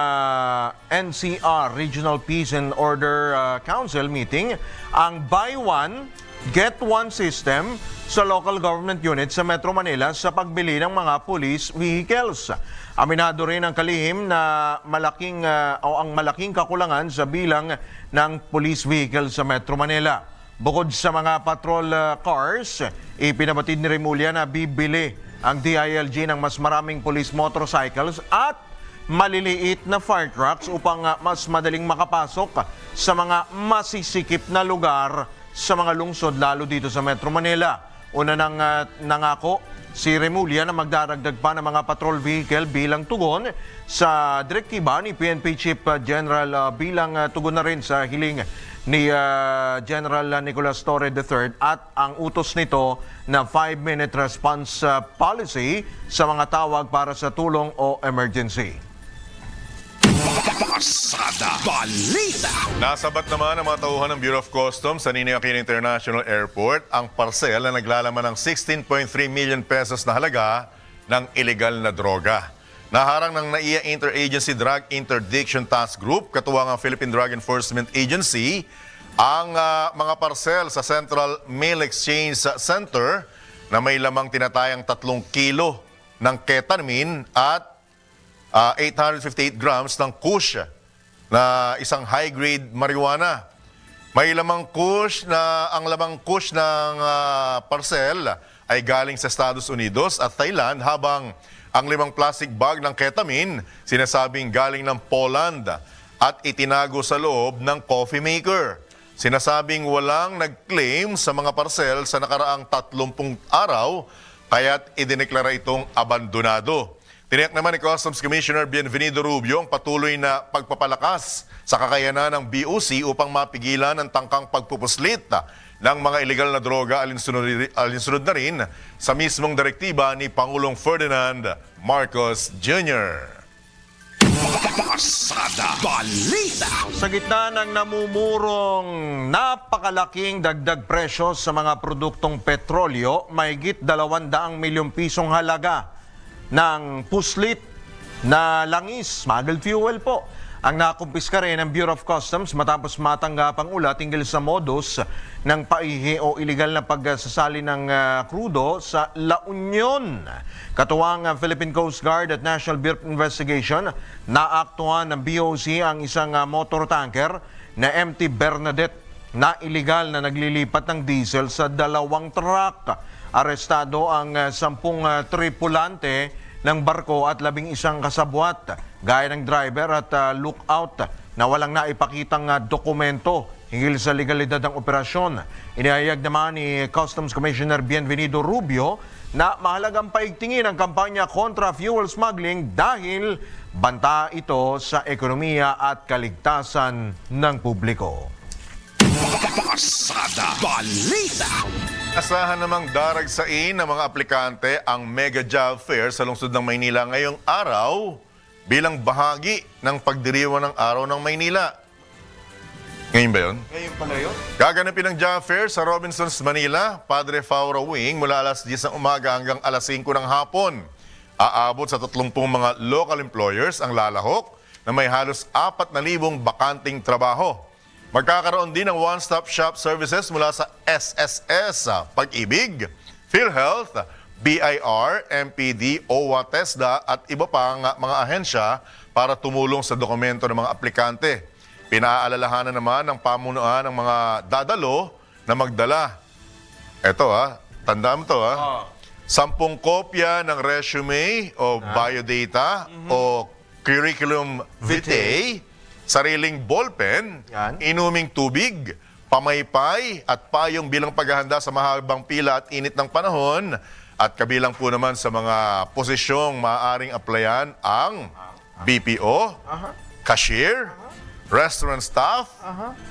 NCR Regional Peace and Order Council meeting ang buy one Get One system sa local government unit sa Metro Manila sa pagbili ng mga police vehicles. Aminado rin ang kalihim na ang malaking kakulangan sa bilang ng police vehicles sa Metro Manila. Bukod sa mga patrol cars, ipinabatid ni Remulla na bibili ang DILG ng mas maraming police motorcycles at maliliit na fire trucks upang mas madaling makapasok sa mga masisikip na lugar sa mga lungsod lalo dito sa Metro Manila. Una nang nangako si Remulla na magdaragdag pa ng mga patrol vehicle bilang tugon sa direktiba ni PNP Chief General bilang tugon na rin sa hiling ni General Nicolas Torre III at ang utos nito na 5-minute response policy sa mga tawag para sa tulong o emergency. Pasada Balita. Nasabat naman ang mga tauhan ng Bureau of Customs sa Ninoy Aquino International Airport ang parcel na naglalaman ng 16.3 million pesos na halaga ng illegal na droga. Naharang ng NAIA Interagency Drug Interdiction Task Group, katuwang ang Philippine Drug Enforcement Agency, ang mga parcel sa Central Mail Exchange Center na may lamang tinatayang 3 kilo ng ketamine at 858 grams ng kush na isang high-grade marijuana. May lamang kush na ang lamang kush ng parcel ay galing sa Estados Unidos at Thailand, habang ang 5 plastic bag ng ketamine sinasabing galing ng Poland at itinago sa loob ng coffee maker. Sinasabing walang nag-claim sa mga parcel sa nakaraang 30 araw, kaya't idineklara itong abandonado. Tiniyak naman ni Customs Commissioner Bienvenido Rubio ang patuloy na pagpapalakas sa kakayanan ng BOC upang mapigilan ang tangkang pagpupuslit ng mga illegal na droga alinsunod na rin sa mismong direktiba ni Pangulong Ferdinand Marcos Jr. Pasada Balita. Sa gitna ng namumurong napakalaking dagdag presyo sa mga produktong petrolyo, mahigit 200 milyong pisong halaga ng puslit na langis, smuggled fuel po, ang nakumpiska rin ng Bureau of Customs matapos matanggap ang ulat tingil sa modus ng paihi o iligal na pagsasali ng krudo sa La Union. Katuwang Philippine Coast Guard at National Bureau of Investigation, naaktuhan ng BOC ang isang motor tanker na MT Bernadette na iligal na naglilipat ng diesel sa 2 truck. Arestado ang 10 tripulante ng barko at 11 kasabwat, gaya ng driver at lookout na walang naipakitang dokumento hinggil sa legalidad ng operasyon. Inihayag naman ni Customs Commissioner Bienvenido Rubio na mahalagang paigtingin ang kampanya kontra fuel smuggling dahil banta ito sa ekonomiya at kaligtasan ng publiko. Pasada Balita. Asahan namang daragsain ng mga aplikante ang Mega Job Fair sa lungsod ng Maynila ngayong araw bilang bahagi ng pagdiriwang ng Araw ng Maynila. Ngayon ba yun? Ngayon pala yun? Gaganapin ang Job Fair sa Robinsons, Manila, Padre Faura Wing mula alas 10 ng umaga hanggang alas 5 ng hapon. Aabot sa 30 mga local employers ang lalahok na may halos 4,000 bakanting trabaho. Magkakaroon din ng one-stop shop services mula sa SSS, Pag-ibig, PhilHealth, BIR, MPD, OWA, TESDA at iba pang mga ahensya para tumulong sa dokumento ng mga aplikante. Pinaalalahanan naman ng pamunuan ng mga dadalo na magdala. Eto tandaan mo to 10 kopya ng resume o biodata o curriculum vitae, sariling ballpen, Yan. inuming tubig, pamaypay at payong bilang paghahanda sa mahabang pila at init ng panahon, at kabilang po naman sa mga posisyong maaaring applyan ang BPO, cashier, restaurant staff,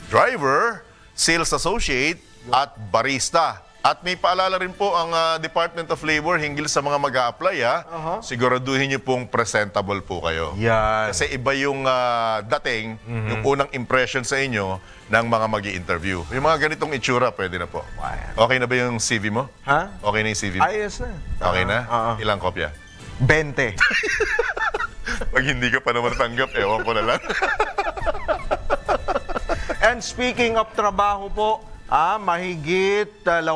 driver, sales associate, at barista. At may paalala rin po ang Department of Labor hinggil sa mga mag-a-apply. Siguraduhin niyo pong presentable po kayo. Yan. Kasi iba yung dating, yung unang impression sa inyo ng mga mag-i-interview. Yung mga ganitong itsura, pwede na po. Okay na ba yung CV mo? Ha? Okay na yung CV mo? Ayos na. Okay na? Ilang kopya? 20. Pag hindi ka pa naman tanggap, ewan ko na lang. And speaking of trabaho po, mahigit 2,000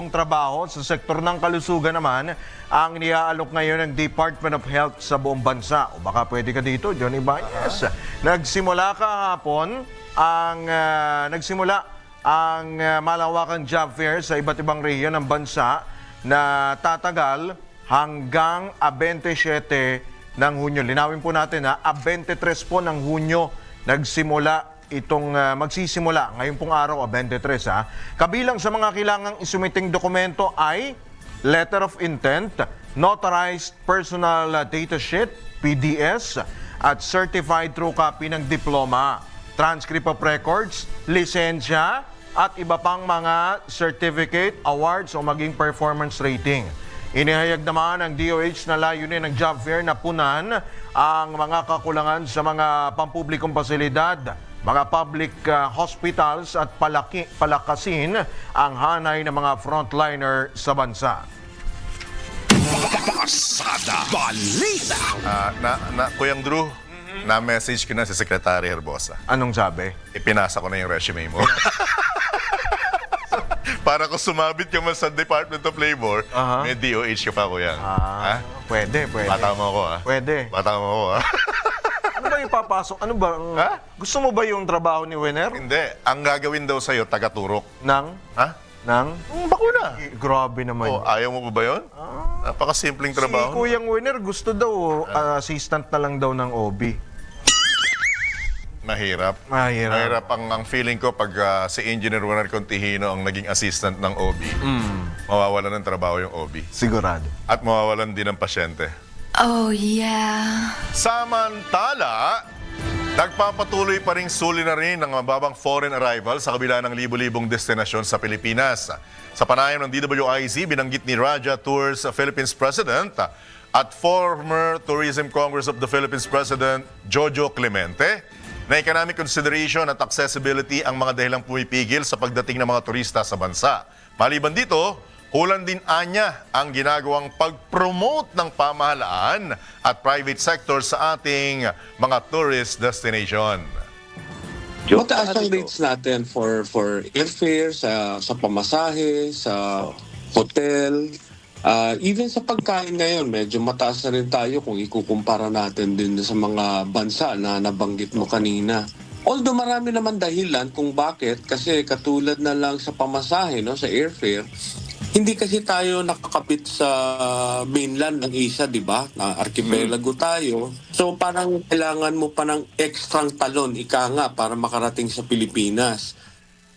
trabaho sa sektor ng kalusugan naman ang niaalok ngayon ng Department of Health sa buong bansa. O baka pwede ka dito, Johnny Bañez. Nagsimula kahapon ang malawakang job fair sa iba't ibang rehiyon ng bansa na tatagal hanggang 27 ng Hunyo. Linawin po natin 23 po ng Hunyo magsisimula ngayong pong araw, 23 Kabilang sa mga kailangang isumiting dokumento ay letter of intent, notarized personal data sheet, PDS, at certified true copy ng diploma, transcript of records, lisensya, at iba pang mga certificate, awards o maging performance rating. Inihayag naman ng DOH na layunin ng job fair na punan ang mga kakulangan sa mga pampublikong pasilidad, mga public hospitals at palakasin ang hanay ng mga frontliner sa bansa. Pasada Balita. Kuyang Drew, na-message ko na si Secretary Herbosa. Anong sabi? Ipinasa ko na yung resume mo. Para kung sumabit ka man sa Department of Labor, may DOH ka pa, Kuyang. Pwede. Bata mo ako, Pwede. Bata mo ako, Ano ba yung papasok? Ano ba? Gusto mo ba yung trabaho ni Winner? Hindi. Ang gagawin daw sa'yo, taga-turok. Nang? Bakuna. Grabe naman. Ayaw mo ba yun? Napakasimpleng trabaho. Si Kuyang Winner gusto daw assistant na lang daw ng OB. Mahirap. Mahirap. Ang feeling ko pag si Engineer Juan Contihino ang naging assistant ng OB, mawawalan ng trabaho yung OB. Sigurado. At mawawalan din ng pasyente. Oh, yeah. Samantala, nagpapatuloy pa rin suliranin ng mababang foreign arrival sa kabila ng libo-libong destinasyon sa Pilipinas. Sa panayam ng DWIZ, binanggit ni Raja Tours Philippines President at former Tourism Congress of the Philippines President Jojo Clemente na economic consideration at accessibility ang mga dahilang pumipigil sa pagdating ng mga turista sa bansa. Maliban dito, kulang din anya ang ginagawang pag-promote ng pamahalaan at private sector sa ating mga tourist destination. Mataas ang rates natin for airfare, sa pamasahe, sa hotel, even sa pagkain ngayon, medyo mataas na rin tayo kung ikukumpara natin din sa mga bansa na nabanggit mo kanina. Although marami naman dahilan kung bakit, kasi katulad na lang sa pamasahe, sa airfare, hindi kasi tayo nakakapit sa mainland ng Asia, di ba? Na archipelago tayo. So parang kailangan mo pa ng ekstrang talon, ika nga, para makarating sa Pilipinas.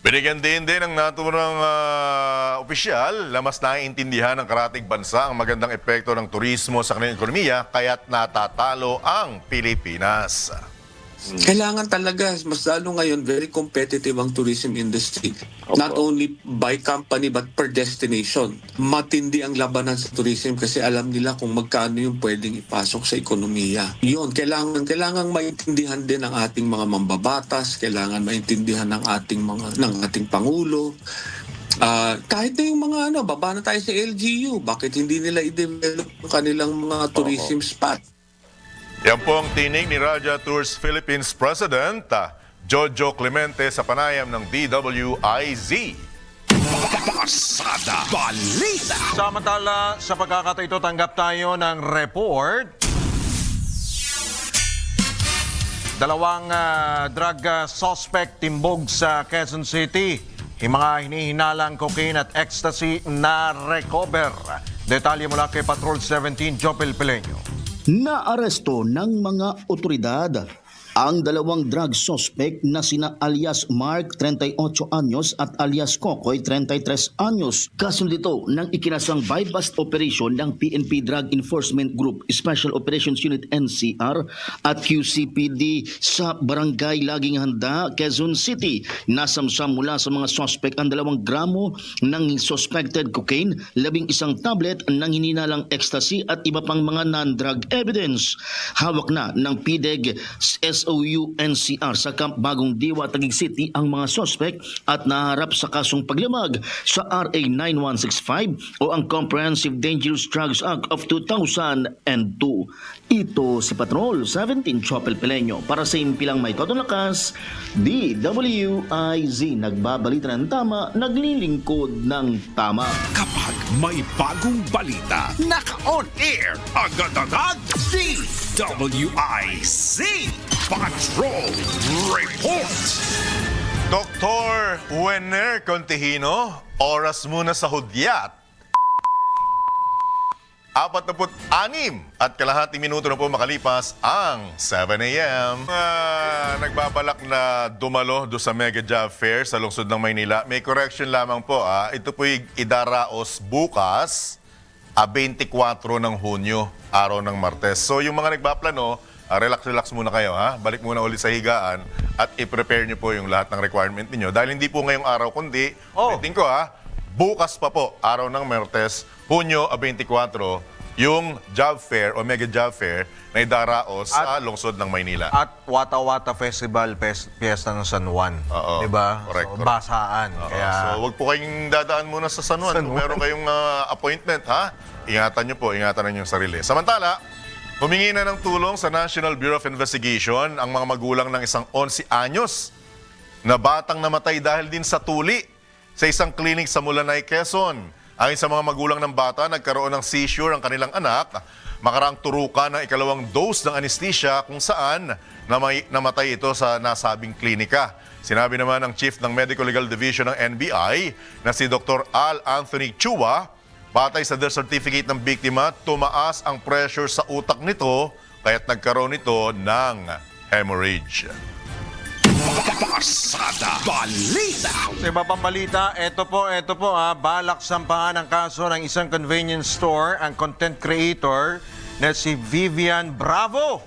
Binigyan din ng naturang opisyal na mas naiintindihan ng karatig bansa ang magandang epekto ng turismo sa kanilang ekonomiya, kaya't natatalo ang Pilipinas. Kailangan talaga, mas lalo ngayon, very competitive ang tourism industry. Not only by company but per destination. Matindi ang labanan sa tourism kasi alam nila kung magkano yung pwedeng ipasok sa ekonomiya. Yun, kailangan maintindihan din ng ating mga mambabatas, kailangan maintindihan ng ating Pangulo. Kahit na yung mga baba na tayo sa LGU, bakit hindi nila i-develop yung kanilang mga tourism spot? Yan po ang tinig ni Raja Tours Philippines President Jojo Clemente sa panayam ng DWIZ. Pasada Balita. Samantala, sa pagkakataon ito, tanggap tayo ng report. 2 drug suspect timbog sa Quezon City. Yung mga hinihinalang cocaine at ecstasy na recover. Detalye mula kay Patrol 17, Jopel Peleño. Naaresto ng mga otoridad ang dalawang drug suspect na sina alias Mark, 38 anyos at alias Kokoy, 33 anyos. Kasunod ito ng ikinasang bypass operation ng PNP Drug Enforcement Group, Special Operations Unit NCR at QCPD sa Barangay Laging Handa, Quezon City. Nasamsam mula sa mga suspect ang 2 gramo ng suspected cocaine, 11 tablet ng hininalang ecstasy at iba pang mga non-drug evidence. Hawak na ng PDEG SOU-NCR sa Camp Bagong Diwa, Taguig City ang mga suspect at naharap sa kasong paglamag sa RA 9165 o ang Comprehensive Dangerous Drugs Act of 2002. Ito si Patrol 17, Chopel Peleño para sa impilang may totong lakas, DWIZ. Nagbabalita ng tama, naglilingkod ng tama. Kapag may bagong balita, naka-on air, agad-agad, DWIZ Patrol Report. Dr. Wenner Contihino, oras muna sa hudyat. 46 at kalahati minuto na po makalipas ang 7 a.m. Nagbabalak na dumalo do sa Mega Job Fair sa lungsod ng Maynila. May correction lamang po. Ito po'y idaraos bukas, 24 ng Hunyo, araw ng Martes. So yung mga nagbaplano, relax muna kayo. Balik muna ulit sa higaan at i-prepare nyo po yung lahat ng requirement niyo. Dahil hindi po ngayong araw kundi, ulitin ko bukas pa po, araw ng Martes, Hunyo 24, yung job fair o mega job fair na idaraos sa lungsod ng Maynila. At Wata Wata Festival, Fiesta ng San Juan. Diba? Correct. So, basaan. Kaya... So, wag po kayong dadaan muna sa San Juan. Kung meron kayong appointment, ingatan nyo po, ingatan nyo yung sarili. Samantala, humingi na ng tulong sa National Bureau of Investigation ang mga magulang ng isang 11 anyos na batang namatay dahil din sa tuli sa isang clinic sa Mulanay, Quezon. Ayon sa mga magulang ng bata, nagkaroon ng seizure ang kanilang anak makaraang turukan ng ikalawang dose ng anesthesia kung saan namatay ito sa nasabing klinika. Sinabi naman ng Chief ng Medical Legal Division ng NBI na si Dr. Al Anthony Chua, batay sa death certificate ng biktima, tumaas ang pressure sa utak nito kaya't nagkaroon ito ng hemorrhage. Pasada Balita. Sa iba pang balita, ito po, balak sampahan ang kaso ng isang convenience store ang content creator na si Vivian Bravo.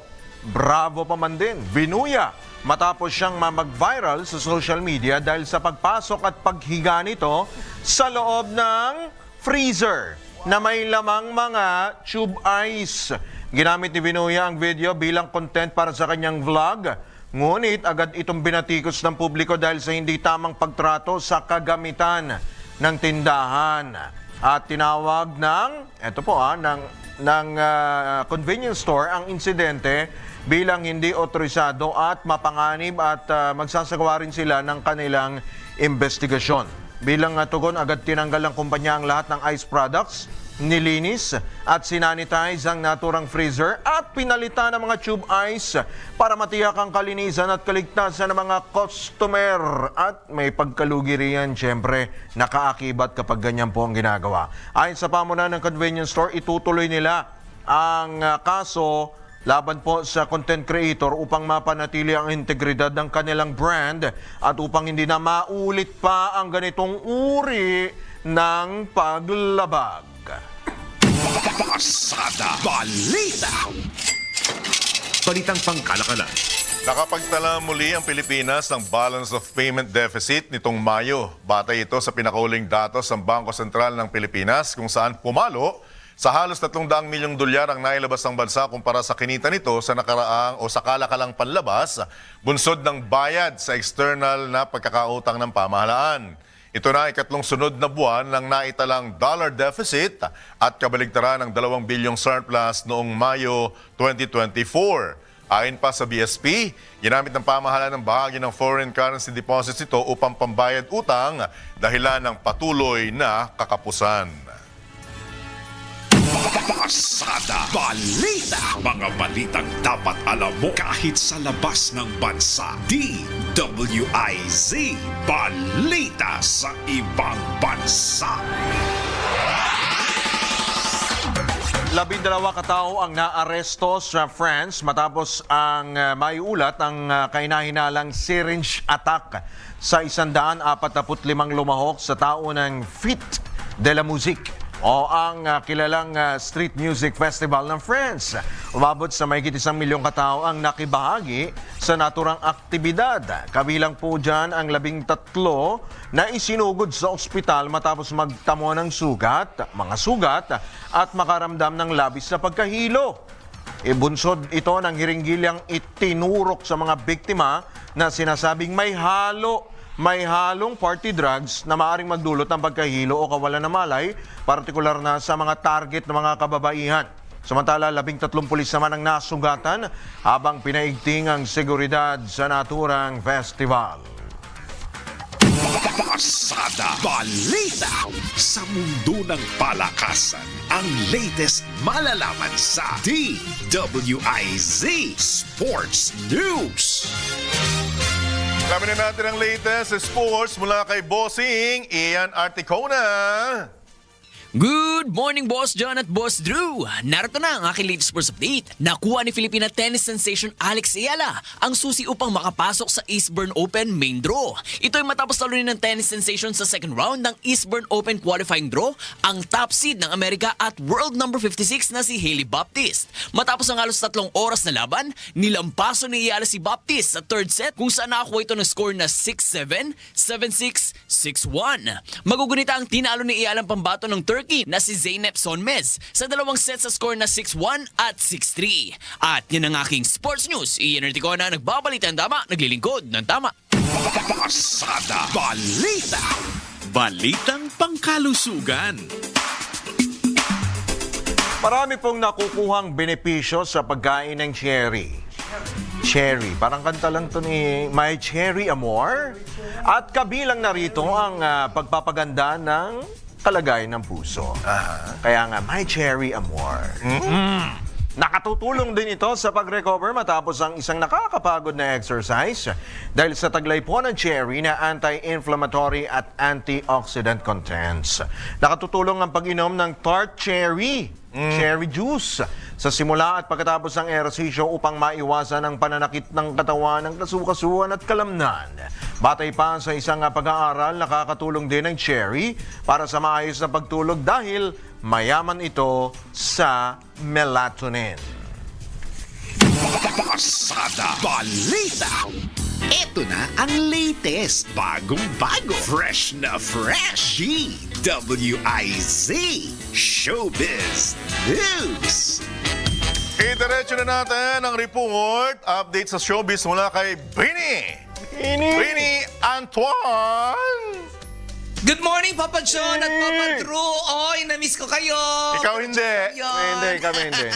Bravo pa man din, Vinuya. Matapos siyang mag-viral sa social media dahil sa pagpasok at paghiga nito sa loob ng freezer na may lamang mga tube ice. Ginamit ni Vinuya ang video bilang content para sa kanyang vlog. Ngunit agad itong binatikos ng publiko dahil sa hindi tamang pagtrato sa kagamitan ng tindahan. At tinawag ng convenience store ang insidente bilang hindi otorisado at mapanganib at magsasagawa rin sila ng kanilang investigasyon. Bilang tugon, agad tinanggal ng kumpanya ang lahat ng ice products, nilinis at sinanitize ang naturang freezer at pinalitan ng mga tube ice para matiyak ang kalinisan at kaligtasan ng mga customer. At may pagkalugi riyan, syempre, nakaakibat kapag ganyan po ang ginagawa. Ayon sa pamunuan ng convenience store, itutuloy nila ang kaso laban po sa content creator upang mapanatili ang integridad ng kanilang brand at upang hindi na maulit pa ang ganitong uri ng paglabag. Pasada Balita. Balitang pangkalakalan. Nakapagtala muli ang Pilipinas ng balance of payment deficit nitong Mayo. Batay ito sa pinakauling datos ng Bangko Sentral ng Pilipinas kung saan pumalo sa halos 300 milyong dolyar ang nailabas ng bansa kumpara sa kinita nito sa nakaraang o sa kalakalang panlabas, bunsod ng bayad sa external na pagkakautang ng pamahalaan. Ito na ikatlong sunod na buwan ng naitalang dollar deficit at kabaligtaran ng 2 bilyong surplus noong Mayo 2024. Ayon pa sa BSP, ginamit ng pamahalaan ng bahagi ng foreign currency deposits ito upang pambayad utang dahilan ng patuloy na kakapusan. Pasada Balita. Mga balitang dapat alam mo kahit sa labas ng bansa. DWIZ Balita sa ibang bansa. 12 katao ang naaresto sa France matapos ang maiulat ang kahinahinalang syringe attack sa 145 lumahok sa tao ng Fête de la Musique o ang kilalang street music festival ng France. Umabot sa mahigit 1 milyong katao ang nakibahagi sa naturang aktibidad. Kabilang po dyan ang 13 na isinugod sa ospital matapos magtamo ng mga sugat at makaramdam ng labis na pagkahilo. Ibunsod ito ng hiringgilyang itinurok sa mga biktima na sinasabing may halong party drugs na maaaring magdulot ng pagkahilo o kawalan ng malay, partikular na sa mga target ng mga kababaihan. Samantala, 13 pulis naman ang nasugatan habang pinaigting ang seguridad sa naturang festival. Pasada Balita sa mundo ng palakasan. Ang latest malalaman sa DWIZ Sports News. Alamin na natin ang latest sports mula kay Bossing Ian Articona. Good morning, Boss John at Boss Drew. Narito na ang aking latest sports update. Nakuha ni Filipina tennis sensation Alex Ayala ang susi upang makapasok sa Eastbourne Open main draw. Ito ay matapos talunin ng tennis sensation sa second round ng Eastbourne Open qualifying draw ang top seed ng Amerika at world number 56 na si Hailey Baptiste. Matapos ang halos 3 oras na laban, nilampaso ni Ayala si Baptiste sa third set kung saan nakakuha ito ng score na 6-7, 7-6, 6-1. Magugunita ang tinalo ni Ayala ang pambato ng Turkey na si Zeynep Sonmez sa 2 sets sa score na 6-1 at 6-3. At yan ang aking sports news. Ian Articona, nagbabalita ng tama, naglilingkod ng tama. Pasada Balita. Balitang pangkalusugan. Marami pong nakukuhang benepisyo sa pagkain ng cherry. Cherry, parang kanta lang to ni My Cherry Amor. At kabilang narito ang pagpapaganda ng kalagayan ng puso. Kaya nga, My Cherry Amor. Nakatutulong din ito sa pag-recover matapos ang isang nakakapagod na exercise dahil sa taglay po ng cherry na anti-inflammatory at antioxidant contents. Nakatutulong ang pag-inom ng tart cherry juice sa simula at pagkatapos ng ehersisyo upang maiwasan ang pananakit ng katawan ng kasukasuan at kalamnan. Batay pa sa isang pag-aaral, nakakatulong din ang cherry para sa maayos na pagtulog dahil mayaman ito sa melatonin. Pasada Balita. Ito na ang latest, bagong-bago, fresh na fresh, DWIZ Showbiz News. Idiretso na natin ang report, update sa showbiz mula kay Brini Antoine. Good morning, Papa John at Papa Drew. Oy, na-miss ko kayo. Ikaw hindi. Kami hindi.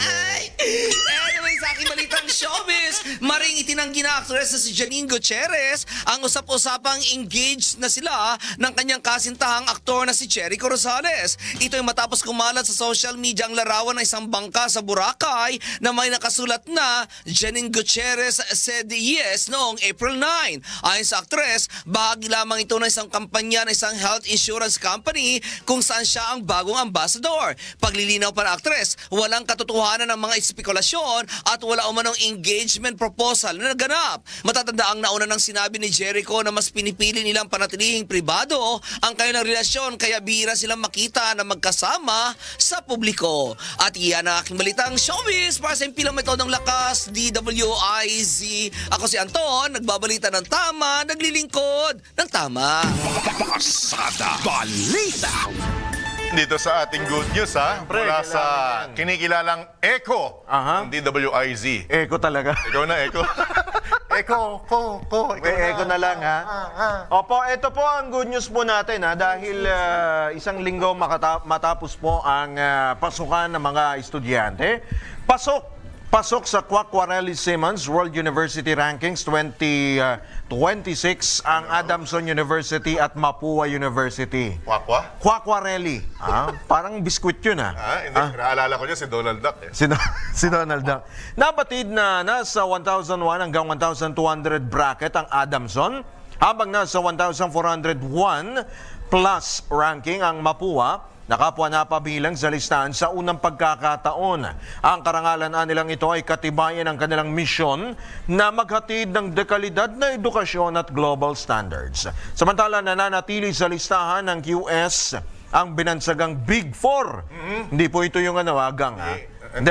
Anyway, sa aking balitang showbiz, maring itinanggi na actress na si Janine Gutierrez ang usap-usapang engaged na sila ng kanyang kasintahang aktor na si Jericho Rosales. Ito ay matapos kumalat sa social media ang larawan ng isang bangka sa Boracay na may nakasulat na Janine Gutierrez said yes noong April 9. Ayon sa actress, bahagi lamang ito ng isang kampanya ng isang health insurance company kung saan siya ang bagong ambassador. Paglilinaw pa ng actress, walang katotohanan ng mga espekulasyon at wala umanong engagement proposal na naganap. Matatanda ang nauna ng sinabi ni Jericho na mas pinipili nilang panatilihing pribado ang kanilang relasyon kaya bihira silang makita na magkasama sa publiko. At iyan ang aking balitang showbiz para sa impilang metodong lakas, DWIZ. Ako si Anton, nagbabalita ng tama, naglilingkod ng tama. Pasada Balita. Dito sa ating good news mula sa kinikilalang Echo ng DWIZ. Echo talaga. Ikaw na, Echo. Echo. Echo na lang Opo, ito po ang good news po natin dahil isang linggo matapos po ang pasukan ng mga estudyante. Pasok sa Quacquarelli Simmons World University Rankings 2026 ang Adamson University at Mapua University. Quacquarelli. Parang biskwit yun Hindi, naalala ko niya si Donald Duck. Si Donald Duck. Nabatid na nasa 1,001 hanggang 1,200 bracket ang Adamson, habang nasa 1,401 plus ranking ang Mapua na kapwa napabilang sa listahan sa unang pagkakataon. Ang karangalan nilang ito ay katibayan ng kanilang misyon na maghatid ng dekalidad na edukasyon at global standards. Samantala, nananatili sa listahan ng QS ang binansagang Big Four. Hindi po ito yung gang. Hindi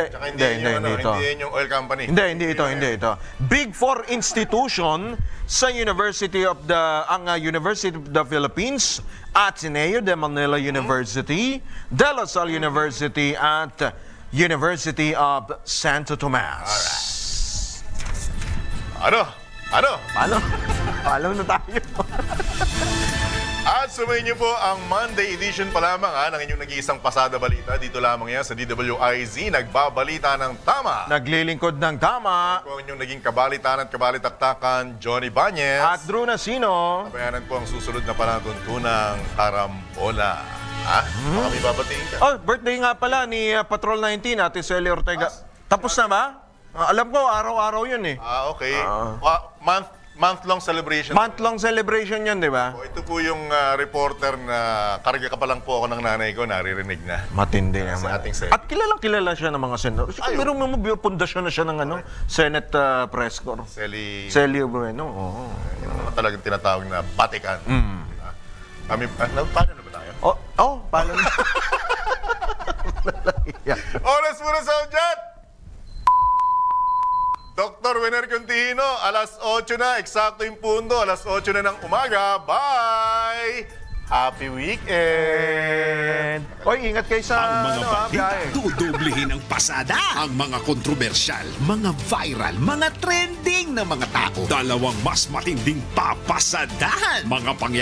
yung oil company. Hindi ito. Big Four institution sa University of the Philippines, Ateneo de Manila University, De La Salle University at University of Santo Tomas. Paano na tayo? At sumayin niyo po ang Monday edition pa lamang ng inyong nag-iisang pasada balita. Dito lamang yan sa DWIZ, nagbabalita ng tama. Naglilingkod ng tama. Ito po ang inyong naging kabalitan at kabalitaktakan, Johnny Banez. At Drew Nasino. Nabayanan po ang susunod na panatuntunang karambola. Baka may babatiin ka. Oh, birthday nga pala ni Patrol 19, Ate Celia Ortega. Tapos na ba? Alam ko, araw-araw yun eh. Okay. Month-long celebration. Month-long celebration yun, di ba? Ito po yung reporter na karga ka pa lang po ako ng nanay ko, naririnig na. Matindi naman. Sa ating Senate. At kilala siya ng mga senador. Meron mo pundasyon na siya ng Senate Press Corps. Celio Bueno. Yung mga talagang tinatawag na Vatican. Kami, paano na ba tayo? Paano na? Oras muna sa udyat! Dr. Wenner Contihino, alas 8 na, eksakto yung pundo, alas 8 na ng umaga. Bye! Happy weekend! Oy, ingat kayo sa Ang mga balita, dudublihin ang pasada. Ang mga kontrobersyal, mga viral, mga trending na mga tao. Dalawang mas matinding papasadahan. Mga pangyayari